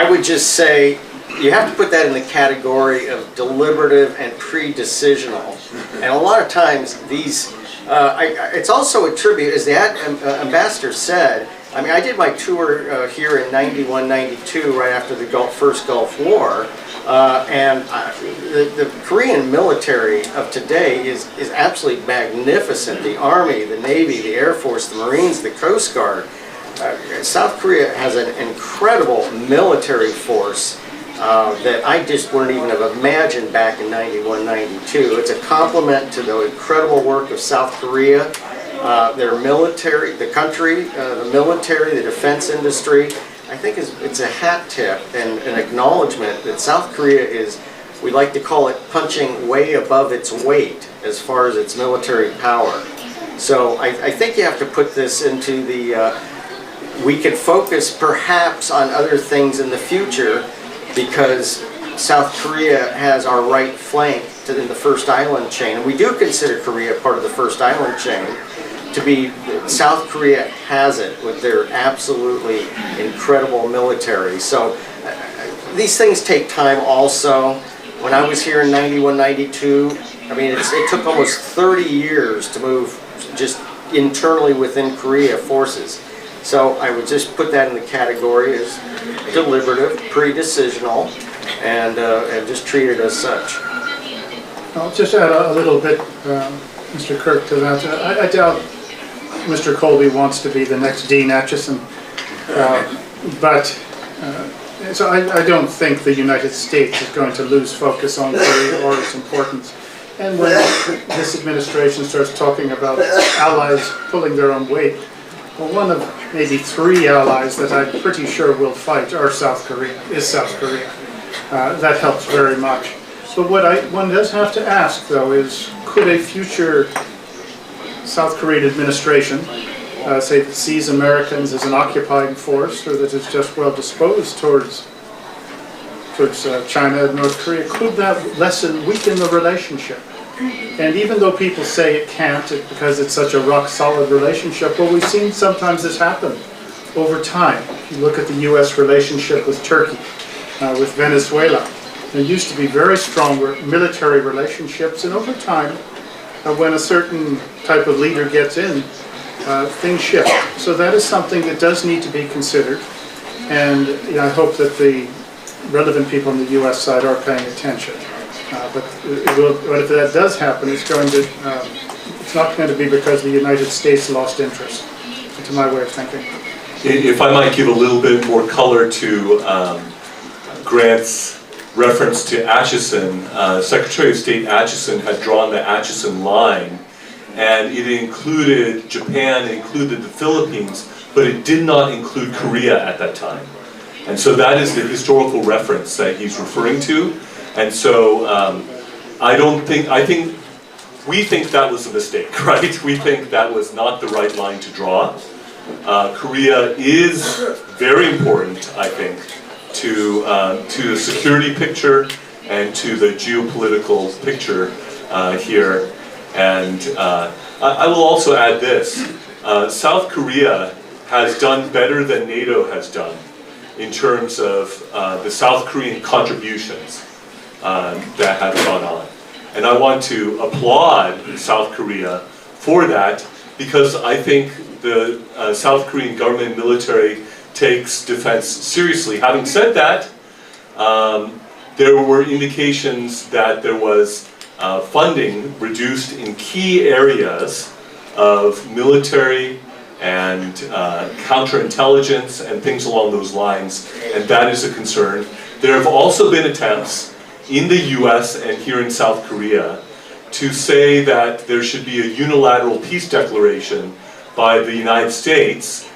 would just say you have to put that in the category of deliberative and pre-decisional. And a lot of times these, it's also a tribute, as the ambassador said. I mean, I did my tour here in 91, 92, right after the first Gulf War, and the Korean military of today is absolutely magnificent. The Army, the Navy, the Air Force, the Marines, the Coast Guard. South Korea has an incredible military force that I just wouldn't even have imagined back in 91, 92. It's a compliment to the incredible work of South Korea. Their military, the country, the military, the defense industry. I think it's a hat tip and an acknowledgement that South Korea is, we like to call it, punching way above its weight as far as its military power. So I think you have to put this into the, we could focus perhaps on other things in the future, because South Korea has our right flank in the First Island chain, and we do consider Korea part of the First Island chain. To be, South Korea has it with their absolutely incredible military. So these things take time also. When I was here in 91, 92, I mean, it took almost 30 years to move just internally within Korea forces. So I would just put that in the category as deliberative, pre-decisional, and just treat it as such. I'll just add a little bit, Mr. Kirk, to that. I doubt Mr. Colby wants to be the next Dean Acheson, so I don't think the United States is going to lose focus on Korea or its importance. And when this administration starts talking about allies pulling their own weight, well, one of maybe 3 allies that I'm pretty sure will fight is South Korea. That helps very much. But what one does have to ask, though, is could a future South Korean administration say that sees Americans as an occupying force, or that is just well disposed towards China and North Korea, could that weaken the relationship? And even though people say it can't because it's such a rock-solid relationship, well, we've seen sometimes this happen over time. If you look at the U.S. relationship with Turkey, with Venezuela, there used to be very strong military relationships, and over time, when a certain type of leader gets in, things shift. So that is something that does need to be considered, and I hope that the relevant people on the U.S. side are paying attention. But if that does happen, it's not going to be because the United States lost interest, to my way of thinking. If I might give a little bit more color to Grant's reference to Acheson, Secretary of State Acheson had drawn the Acheson line, and it included Japan, it included the Philippines, but it did not include Korea at that time. And so that is the historical reference that he's referring to. And so I think we think that was a mistake, right? We think that was not the right line to draw. Korea is very important, I think, to the security picture and to the geopolitical picture here. And I will also add this. South Korea has done better than NATO has done in terms of the South Korean contributions that have gone on. And I want to applaud South Korea for that because I think the South Korean government and military takes defense seriously. Having said that, there were indications that there was funding reduced in key areas of military and counterintelligence and things along those lines, and that is a concern. There have also been attempts in the US and here in South Korea to say that there should be a unilateral peace declaration by the United States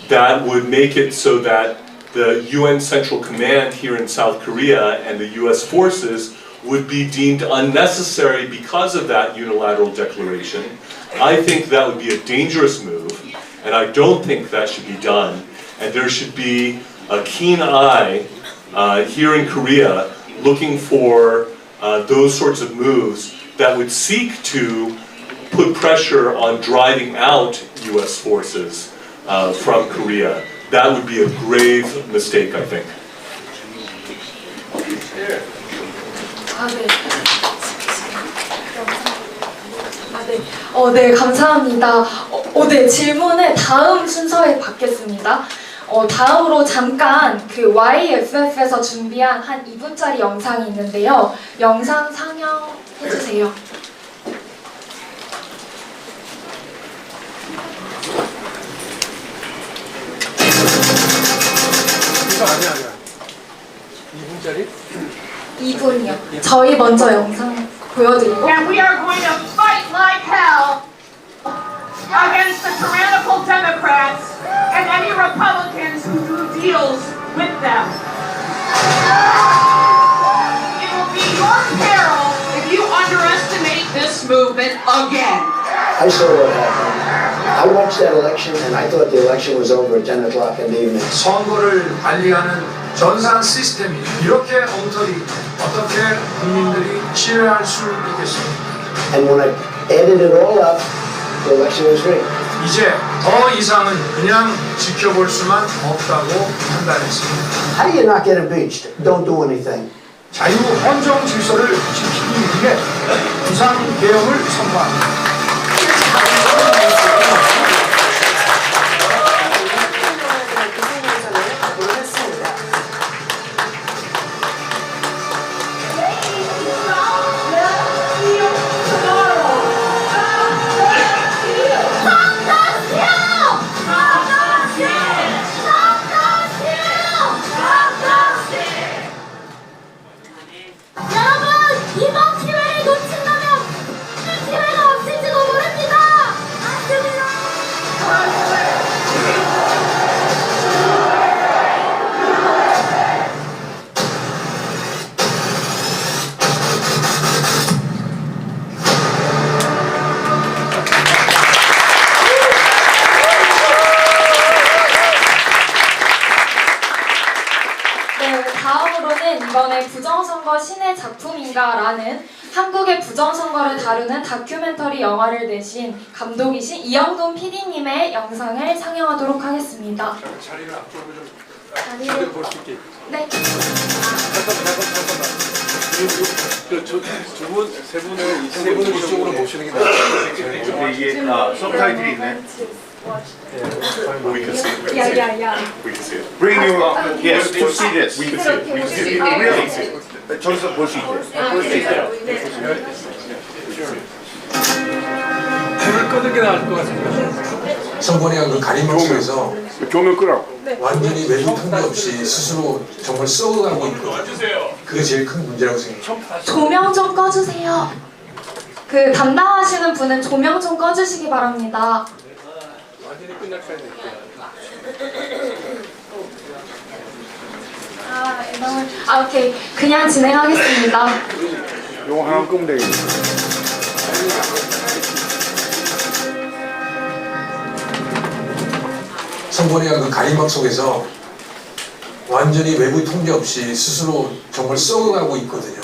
that would make it so that the UN Central Command here in South Korea and the US forces would be deemed unnecessary because of that unilateral declaration. I think that would be a dangerous move, and I don't think that should be done. And there should be a keen eye here in Korea looking for those sorts of moves that would seek to put pressure on driving out US forces from Korea. That would be a grave mistake, I think. 네, 감사합니다. 네, 질문을 다음 순서에 받겠습니다. 다음으로 잠깐 그 YFF에서 준비한 한 2분짜리 영상이 있는데요. 영상 상영해주세요. 아니야. 2분짜리? 2분이요. 저희 먼저 영상 보여드리고. And we are going to fight like hell against the tyrannical Democrats and any Republicans who do deals with them. It will be your peril if you underestimate this movement again. I saw what happened. I watched that election and I thought the election was over at 10 o'clock in the evening. 선거를 관리하는 전산 시스템이 이렇게 엉터리 어떻게 국민들이 신뢰할 수 있겠습니까? And when I added it all up, the election was rigged. 이제 더 이상은 그냥 지켜볼 수만 없다고 판단했습니다. How do you not get impeached? Don't do anything. 자유 헌정 질서를 지키기 위해 비상 계엄을 선포합니다. 이번에 부정선거 신의 작품인가라는 한국의 부정선거를 다루는 다큐멘터리 영화를 내신 감독이신 이영돈 PD님의 영상을 상영하도록 하겠습니다. 자리를 앞쪽으로 좀 자리를 볼 수 있게. 네. 두분 세 분을 이쪽으로 모시는 게 나아요. 이게 서브타이틀이 있네. We can see it. 야야야. We can see it. Bring your yes to see this. We can see it. We can see it. Really? 저기서 볼 수 있게. 볼 수 있어요. 불을 끄는 게 나을 것 같습니다. 성권이가 그 가림막 속에서 조명 끄라고. 완전히 외부 통제 없이 스스로 정말 썩어가고 있거든요. 그게 제일 큰 문제라고 생각합니다. 조명 좀 꺼주세요. 그 담당하시는 분은 조명 좀 꺼주시기 바랍니다. 완전히 끝날 뻔 오케이. 그냥 진행하겠습니다. 요거 하나 끄면 되겠네. 성권이가 그 가림막 속에서 완전히 외부 통제 없이 스스로 정말 썩어가고 있거든요.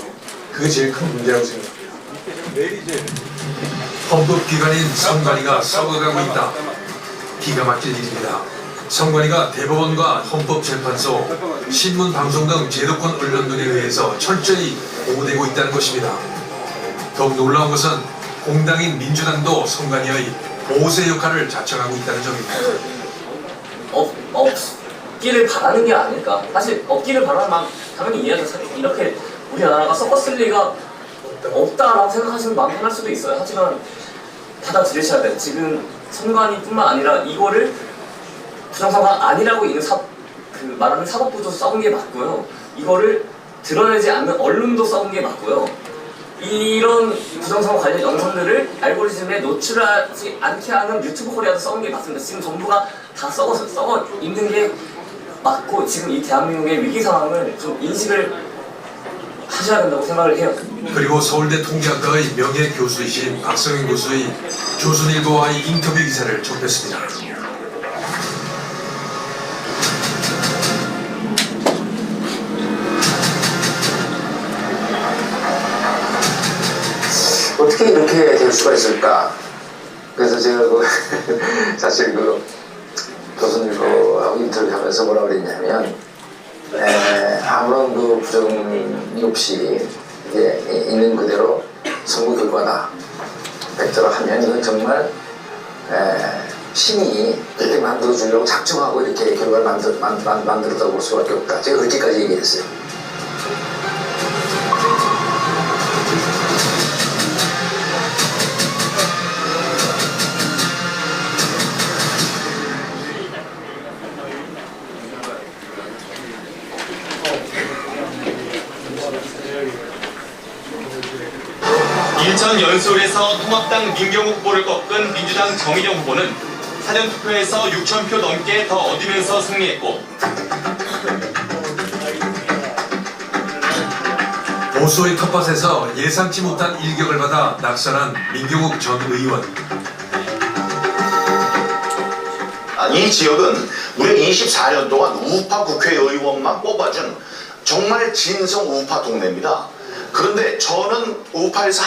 그게 제일 큰 문제라고 생각합니다. 헌법기관인 선관위가 썩어가고 있다. 기가 막힐 일입니다. 선관위가 대법원과 헌법재판소, 신문, 방송 등 제도권 언론들에 의해서 철저히 보호되고 있다는 것입니다. 더욱 놀라운 것은 공당인 민주당도 선관위의 보호세 역할을 자청하고 있다는 점입니다. 없기를 바라는 게 아닐까. 사실 없기를 바라는 마음 당연히 이해하죠. 이렇게 우리나라가 섞었을 리가 없다라고 생각하시는 마음 편할 수도 있어요. 하지만 받아들이셔야 돼요. 지금 선관위뿐만 아니라 이거를 부정선거가 아니라고 말하는 사법부도 썩은 게 맞고요. 이거를 드러내지 않는 언론도 썩은 게 맞고요. 이런 부정선거 관련 영상들을 알고리즘에 노출하지 않게 하는 유튜브 코리아도 썩은 게 맞습니다. 지금 정부가 다 썩어 있는 게 맞고, 지금 이 대한민국의 위기 상황을 좀 인식을 하셔야 된다고 생각을 해요. 그리고 서울대 통계학과의 명예 교수이신 박성현 교수의 조선일보와의 인터뷰 기사를 접했습니다. 어떻게 이렇게 될 수가 있을까? 그래서 제가 사실 조선일보하고 인터뷰하면서 뭐라고 그랬냐면, 아무런 부정이 없이 있는 그대로 선거 결과다 팩트로 하면 이건 정말 신이 이렇게 만들어주려고 작정하고 이렇게 결과를 만들었다고 볼 수밖에 없다. 제가 그렇게까지 얘기했어요. 인천 연수울에서 통합당 민경욱 후보를 꺾은 민주당 정의정 후보는 사전투표에서 6,000표 넘게 더 얻으면서 승리했고, 보수의 텃밭에서 예상치 못한 일격을 받아 낙선한 민경욱 전 의원. 이 지역은 무려 24년 동안 우파 국회의원만 뽑아준 정말 진성 우파 동네입니다. 그런데 저는 우파에서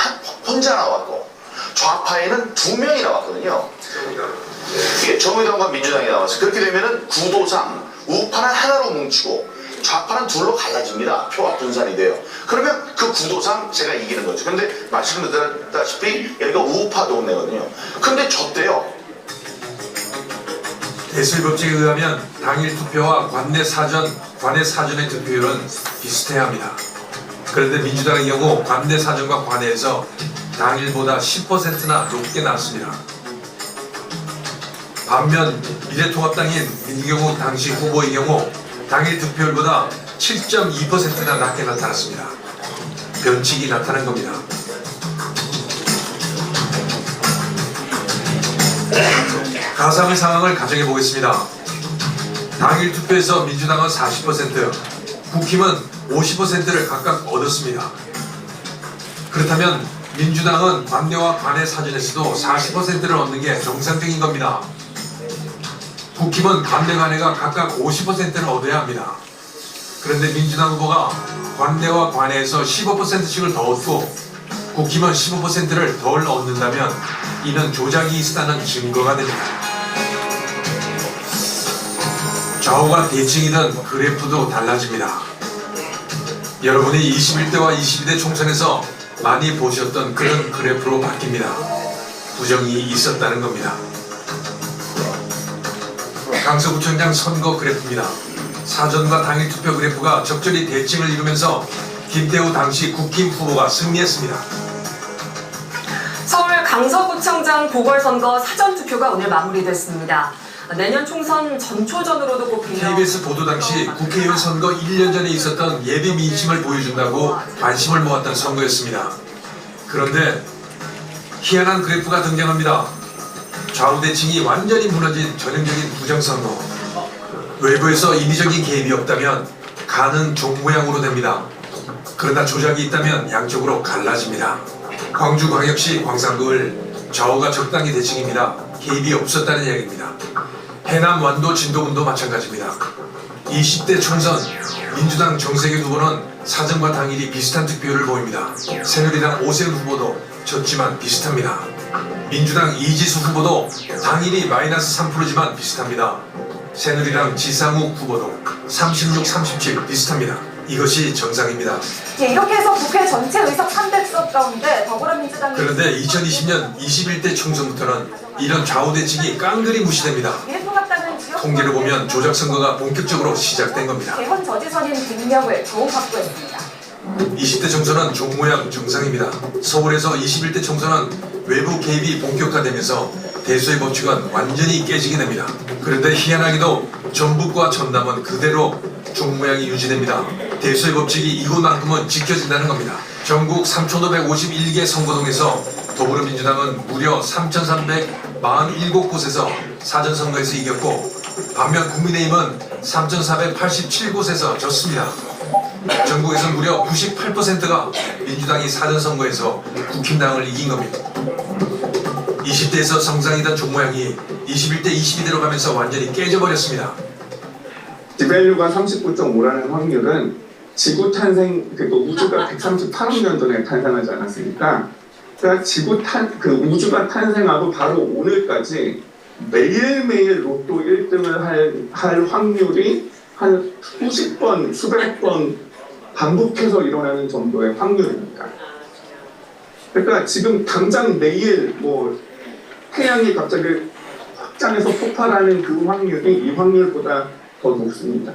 혼자 나왔고 좌파에는 2명이 나왔거든요. 이게 정의당과 민주당이 나왔어요. 그렇게 되면은 구도상 우파는 하나로 뭉치고 좌파는 둘로 갈라집니다. 표가 분산이 돼요. 그러면 그 구도상 제가 이기는 거죠. 근데 말씀드렸다시피 여기가 우파 동네거든요. 근데 졌대요. 대수의법칙에 의하면 당일 투표와 관내 사전의 득표율은 비슷해야 합니다. 그런데 민주당의 경우 관내 사전과 관내에서 당일보다 10%나 높게 났습니다. 반면 미래통합당인 민경욱 당시 후보의 경우 당일 득표율보다 7.2%나 낮게 나타났습니다. 변칙이 나타난 겁니다. 가상의 상황을 가정해 보겠습니다. 당일 투표에서 민주당은 40%, 국힘은 50%를 각각 얻었습니다. 그렇다면 민주당은 관내와 관내 사전에서도 40%를 얻는 게 정상적인 겁니다. 국힘은 관내 관내가 각각 50%를 얻어야 합니다. 그런데 민주당 후보가 관내와 관내에서 15%씩을 더 얻고 국힘은 15%를 덜 얻는다면 이는 조작이 있다는 증거가 됩니다. 좌우가 대칭이든 그래프도 달라집니다. 여러분이 21대와 22대 총선에서 많이 보셨던 그런 그래프로 바뀝니다. 부정이 있었다는 겁니다. 강서구청장 선거 그래프입니다. 사전과 당일 투표 그래프가 적절히 대칭을 이루면서 김태우 당시 국힘 후보가 승리했습니다. 서울 강서구청장 보궐선거 사전투표가 오늘 마무리됐습니다. 내년 총선 전초전으로도 꼽히며 KBS 보도 당시 국회의원 선거 1년 전에 있었던 예비 민심을 보여준다고 관심을 모았던 선거였습니다. 그런데 희한한 그래프가 등장합니다. 좌우 대칭이 완전히 무너진 전형적인 부정선거. 외부에서 인위적인 개입이 없다면 간은 종 모양으로 됩니다. 그러나 조작이 있다면 양쪽으로 갈라집니다. 광주광역시 광산구을 좌우가 적당히 대칭입니다. 개입이 없었다는 이야기입니다. 해남 완도 진도군도 마찬가지입니다. 20대 총선 민주당 정세균 후보는 사전과 당일이 비슷한 득표율을 보입니다. 새누리당 오세훈 후보도 졌지만 비슷합니다. 민주당 이지수 후보도 당일이 마이너스 3%지만 비슷합니다. 새누리당 지상욱 후보도 36, 37 비슷합니다. 이것이 정상입니다. 이렇게 해서 국회 전체 의석 300석 가운데 더불어민주당이 그런데 2020년 21대 총선부터는 이런 좌우대칭이 깡그리 무시됩니다. 미래통합당은 지역 통계를 보면 조작선거가 본격적으로 시작된 겁니다. 개헌 저지선인 능력을 더욱 확보했습니다. 20대 총선은 종 모양 정상입니다. 서울에서 21대 총선은 외부 개입이 본격화되면서 대소의 법칙은 완전히 깨지게 됩니다. 그런데 희한하게도 전북과 전남은 그대로 종 모양이 유지됩니다. 대소의 법칙이 이곳만큼은 지켜진다는 겁니다. 전국 3,551개 선거동에서 더불어민주당은 무려 3,347곳에서 사전선거에서 이겼고 반면 국민의힘은 3,487곳에서 졌습니다. 전국에서 무려 98%가 민주당이 사전선거에서 국힘당을 이긴 겁니다. 20대에서 정상이던 종 모양이 21대, 22대로 가면서 완전히 깨져버렸습니다. 지밸류가 39.5라는 확률은 지구 탄생, 그러니까 우주가 138억 년 전에 탄생하지 않았습니까? 그러니까 우주가 탄생하고 바로 오늘까지 매일매일 로또 1등을 할 확률이 한 수십 번, 수백 번 반복해서 일어나는 정도의 확률입니다. 그러니까 지금 당장 내일 태양이 갑자기 확장해서 폭발하는 그 확률이 이 확률보다 더 높습니다.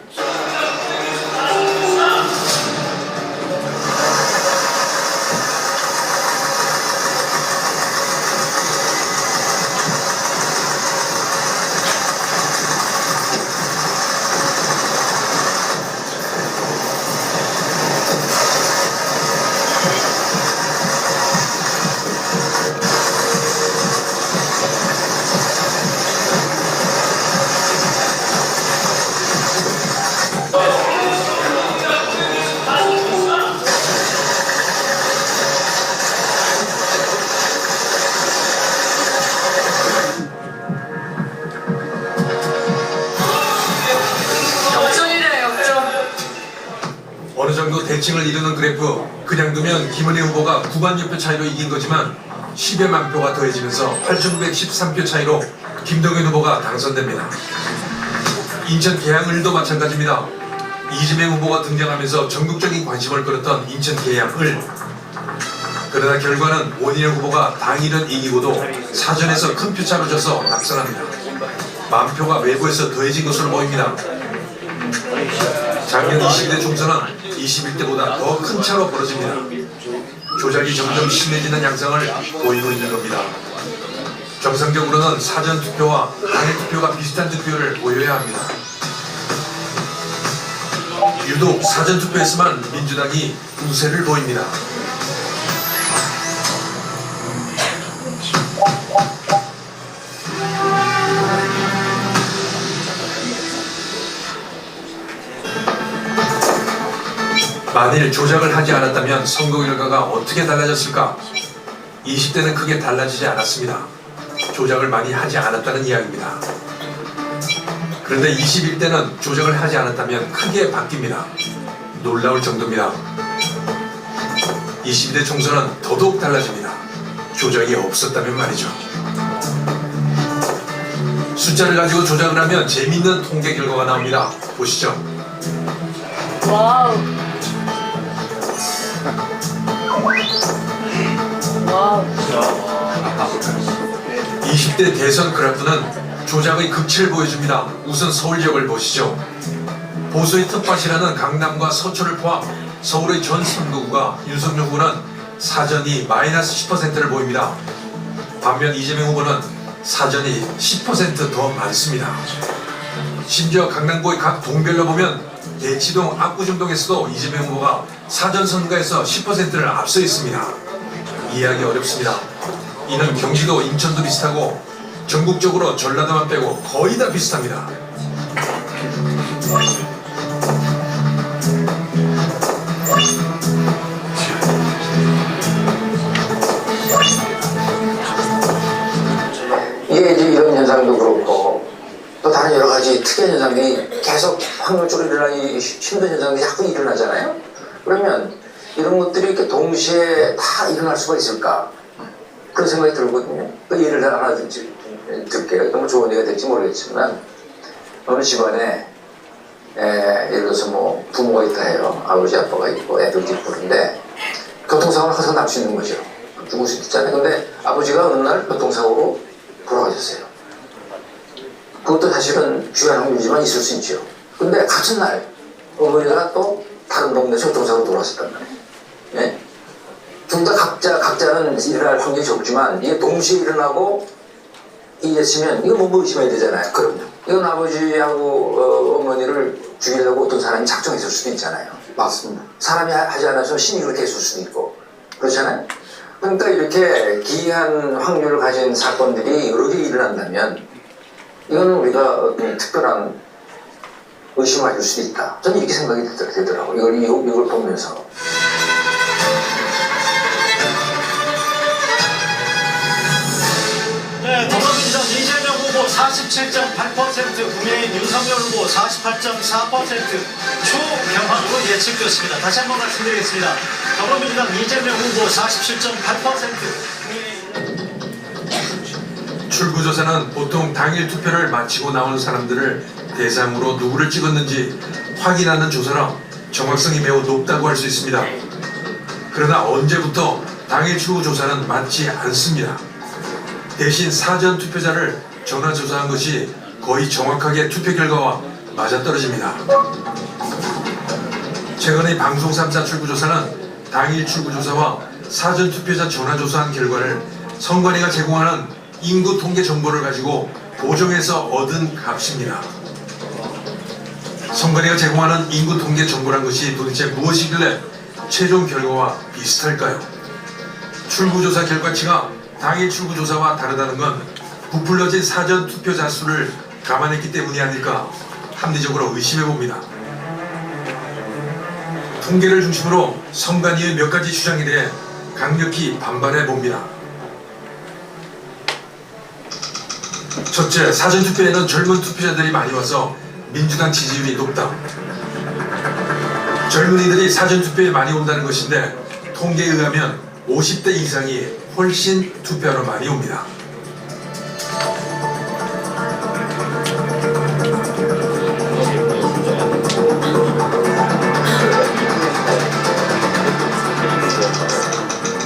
어느 정도 대칭을 이루는 그래프, 그냥 두면 김은혜 후보가 9만 표 차이로 이긴 거지만 10여만 표가 더해지면서 8,913표 차이로 김동연 후보가 당선됩니다. 인천 계양을도 마찬가지입니다. 이재명 후보가 등장하면서 전국적인 관심을 끌었던 인천 계양을. 그러나 결과는 원희룡 후보가 당일은 이기고도 사전에서 큰 표차로 져서 낙선합니다. 만 표가 외부에서 더해진 것으로 보입니다. 작년 22대 총선은 21대보다 더 큰 차로 벌어집니다. 조작이 점점 심해지는 양상을 보이고 있는 겁니다. 정상적으로는 사전 투표와 당일 투표가 비슷한 투표를 보여야 합니다. 유독 사전 투표에서만 민주당이 우세를 보입니다. 만일 조작을 하지 않았다면 선거 결과가 어떻게 달라졌을까? 20대는 크게 달라지지 않았습니다. 조작을 많이 하지 않았다는 이야기입니다. 그런데 21대는 조작을 하지 않았다면 크게 바뀝니다. 놀라울 정도입니다. 22대 총선은 더더욱 달라집니다. 조작이 없었다면 말이죠. 숫자를 가지고 조작을 하면 재미있는 통계 결과가 나옵니다. 보시죠. 와우. 20대 대선 그래프는 조작의 극치를 보여줍니다. 우선 서울 지역을 보시죠. 보수의 텃밭이라는 강남과 서초를 포함 서울의 전 3구가 윤석열 후보는 사전이 마이너스 10%를 보입니다. 반면 이재명 후보는 사전이 10% 더 많습니다. 심지어 강남구의 각 동별로 보면 대치동, 압구정동에서도 이재명 후보가 사전 선거에서 10%를 앞서 있습니다. 이해하기 어렵습니다. 이는 경기도, 인천도 비슷하고 전국적으로 전라도만 빼고 거의 다 비슷합니다. 이게 이제 이런 현상도 그렇고 또 다른 여러 가지 특이한 현상이 계속 확률적으로 일어나기 힘든 현상이 자꾸 일어나잖아요. 그러면 이런 것들이 이렇게 동시에 다 일어날 수가 있을까? 그런 생각이 들거든요. 그 예를 하나 들게요. 너무 좋은 예가 될지 모르겠지만 어느 집안에 예를 들어서 뭐 부모가 있다 해요. 아버지 아빠가 있고 애들도 있고 그런데 교통사고를 항상 날 수 있는 거죠. 죽을 수 있잖아요. 근데 아버지가 어느 날 교통사고로 돌아가셨어요. 그것도 사실은 귀한 확률이지만 있을 수 있죠. 근데 같은 날 어머니가 또 다른 동네에서 교통사고로 돌아왔었단 말이에요. 네? 둘 다 각자는 일어날 확률이 적지만 이게 동시에 일어나고 이랬으면 이거 뭐 의심해야 되잖아요. 그럼요. 이건 아버지하고 어머니를 죽이려고 어떤 사람이 작정했을 수도 있잖아요. 맞습니다. 사람이 하지 않아서 신이 그렇게 했을 수도 있고 그렇잖아요. 그러니까 이렇게 기이한 확률을 가진 사건들이 여러 개 일어난다면 이거는 우리가 어떤 특별한 의심을 가질 수도 있다. 저는 이렇게 생각이 되더라고요. 이걸 보면서. 네, 더불어민주당 이재명 후보 47.8%, 국민의힘 윤석열 후보 48.4%, 초경합으로 예측됐습니다. 다시 한번 말씀드리겠습니다. 더불어민주당 이재명 후보 47.8%, 출구조사는 보통 당일 투표를 마치고 나온 사람들을 대상으로 누구를 찍었는지 확인하는 조사라 정확성이 매우 높다고 할 수 있습니다. 그러나 언제부터 당일 출구조사는 맞지 않습니다. 대신 사전 투표자를 전화조사한 것이 거의 정확하게 투표 결과와 맞아떨어집니다. 최근의 방송 3사 출구조사는 당일 출구조사와 사전 투표자 전화조사한 결과를 선관위가 제공하는 인구 통계 정보를 가지고 보정해서 얻은 값입니다. 선관위가 제공하는 인구 통계 정보란 것이 도대체 무엇이길래 최종 결과와 비슷할까요? 출구조사 결과치가 당일 출구조사와 다르다는 건 부풀려진 사전 투표자 수를 감안했기 때문이 아닐까 합리적으로 의심해봅니다. 통계를 중심으로 선관위의 몇 가지 주장에 대해 강력히 반발해봅니다. 첫째, 사전투표에는 젊은 투표자들이 많이 와서 민주당 지지율이 높다. 젊은이들이 사전투표에 많이 온다는 것인데 통계에 의하면 50대 이상이 훨씬 투표하러 많이 옵니다.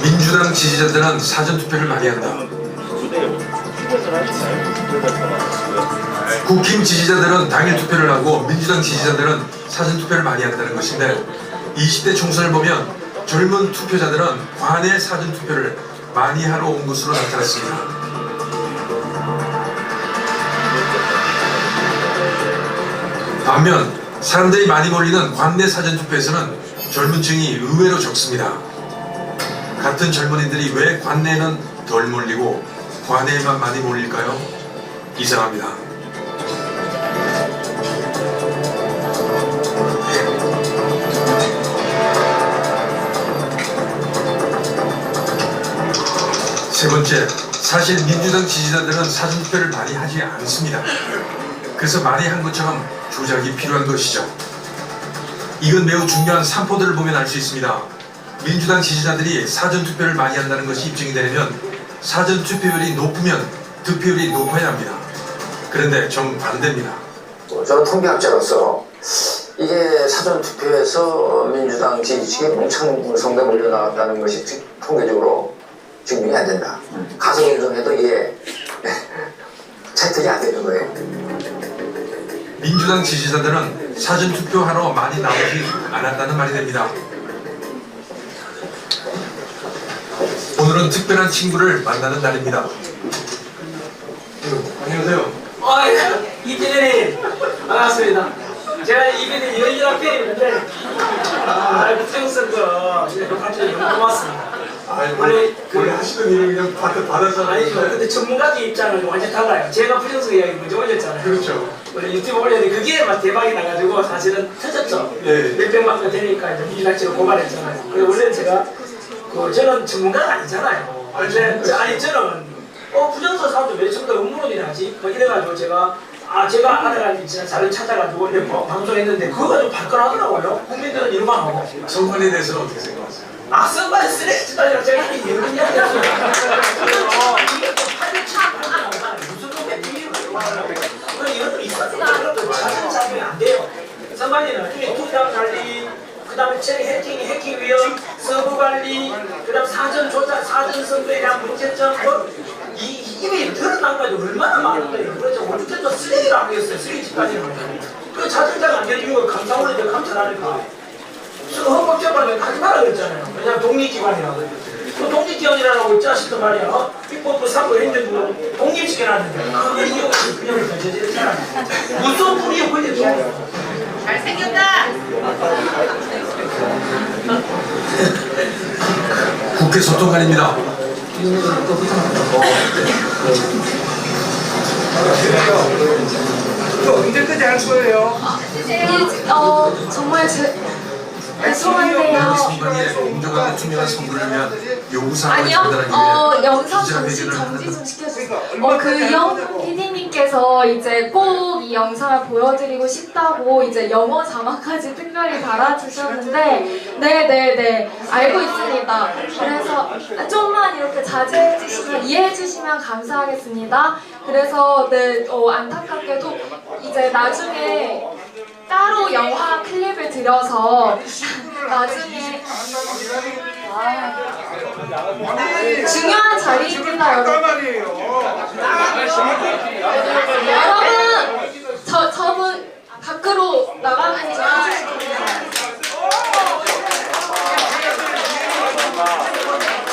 민주당 지지자들은 사전투표를 많이 한다. 국힘 지지자들은 당일 투표를 하고 민주당 지지자들은 사전투표를 많이 한다는 것인데 20대 총선을 보면 젊은 투표자들은 관내 사전투표를 많이 하러 온 것으로 나타났습니다. 반면 사람들이 많이 몰리는 관내 사전투표에서는 젊은 층이 의외로 적습니다. 같은 젊은이들이 왜 관내에는 덜 몰리고 관내에만 많이 몰릴까요? 이상합니다. 세 번째, 사실 민주당 지지자들은 사전투표를 많이 하지 않습니다. 그래서 많이 한 것처럼 조작이 필요한 것이죠. 이건 매우 중요한 산포들을 보면 알 수 있습니다. 민주당 지지자들이 사전투표를 많이 한다는 것이 입증이 되려면 사전투표율이 높으면 득표율이 높아야 합니다. 그런데 정반대입니다. 저는 통계학자로서 이게 사전투표에서 민주당 지지층이 뭉창성대 몰려나갔다는 것이 통계적으로 증명이 안 된다. 가상 인정해도 이게 채택이 안 되는 거예요. 민주당 지지자들은 사전투표하러 많이 나오지 않았다는 말이 됩니다. 오늘은 특별한 친구를 만나는 날입니다. 안녕하세요. 이빈님 반갑습니다. 제가 이빈님 여인이랑 팬인데 부정선 거 같이 너무 고맙습니다. 원래 하시던 일을 그냥 받았잖아요. 아니죠. 근데 전문가들 입장은 완전 달라요. 제가 부정선 이야기 먼저 올렸잖아요. 그렇죠. 원래 유튜브 올렸는데 그게 막 대박이 나가지고 사실은 터졌죠. 네. 몇백만 건 되니까 이제 민주당치로 고발했잖아요. 근데 원래 제가 저는 전문가가 아니잖아요. 근데 아니 저는 부정선 사람들 왜 전부 다 음모론이라 하지? 막 이래가지고 제가 알아가지고 진짜 자료 찾아가지고 이렇게 방송했는데 그거가 좀 발끈하더라고요. 국민들은 이러만 하고. 선관위에 대해서는 어떻게 생각하세요? 악성반 쓰레기까지라 제가 이게 여러 이야기했어요. 이게 또 팔이 참 무슨 놈의 비밀을 이런 있었으면 자신감이 안 돼요. 선반이는 이게 투자 관리, 그 다음에 해킹 위험, 서버 관리, 그 다음 사전 조작, 사전 선거에 대한 문제점, 이미 드러난 거죠. 얼마나 많은 거예요. 그래서 언제 또 쓰레기를 안 했어요. 쓰레기까지는. 그 자전자가 안 되는 거 감사원에 감찰 안 할까. 헌법재판은 하지 말라 그랬잖아요. 왜냐면 독립기관이라고. 그 독립기관이라고 이 자식들 말이야. 입법부 사고 했는데도 독립시켜놨는데 그걸 이용해서 그냥 저지르잖아. 무슨 분이 걸려. 잘생겼다. 국회 소통관입니다. 언제까지 할 거예요? 정말 죄송한데요. 공정하고 투명한 선거를 위한 요구사항을 아니요, 전달하기 위해 영상 기자회견을 정지 좀 시켜주세요. 그 이영훈 PD님께서 이제 꼭 이 영상을 보여드리고 싶다고 이제 영어 자막까지 특별히 달아주셨는데, 네네네, 알고 있습니다. 그래서 좀만 이렇게 자제해주시면, 이해해주시면 감사하겠습니다. 그래서 네, 안타깝게도 이제 나중에 따로 영화 클립을 들여서 나중에 중요한 자리입니다, 여러분. 여러분, 저분 밖으로 나가는 좀 해주시고요.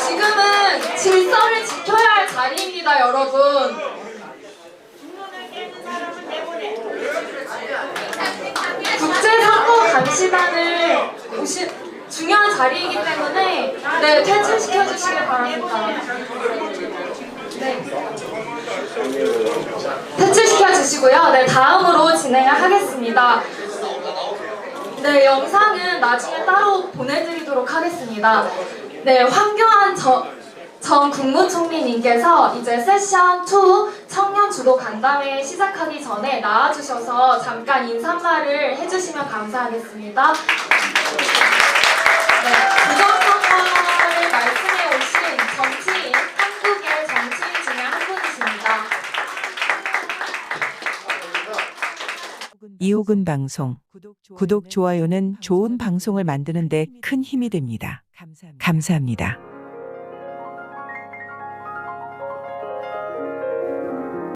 지금은 질서를 지켜야 할 자리입니다, 여러분. 국제선거감시단을 중요한 자리이기 때문에 네, 퇴출시켜 주시길 바랍니다. 네. 퇴출시켜 주시고요. 네, 다음으로 진행을 하겠습니다. 네, 영상은 나중에 따로 보내드리도록 하겠습니다. 네, 황교안 전 국무총리님께서 이제 세션 2 청년 주도 간담회 시작하기 전에 나와주셔서 잠깐 인사말을 해주시면 감사하겠습니다. 네, 부정선거를 말씀해 오신 정치인, 한국의 정치인 중에 한 분이십니다. 이호근 방송 구독, 좋아요는 좋은 방송을 만드는 데 큰 힘이 됩니다. 감사합니다.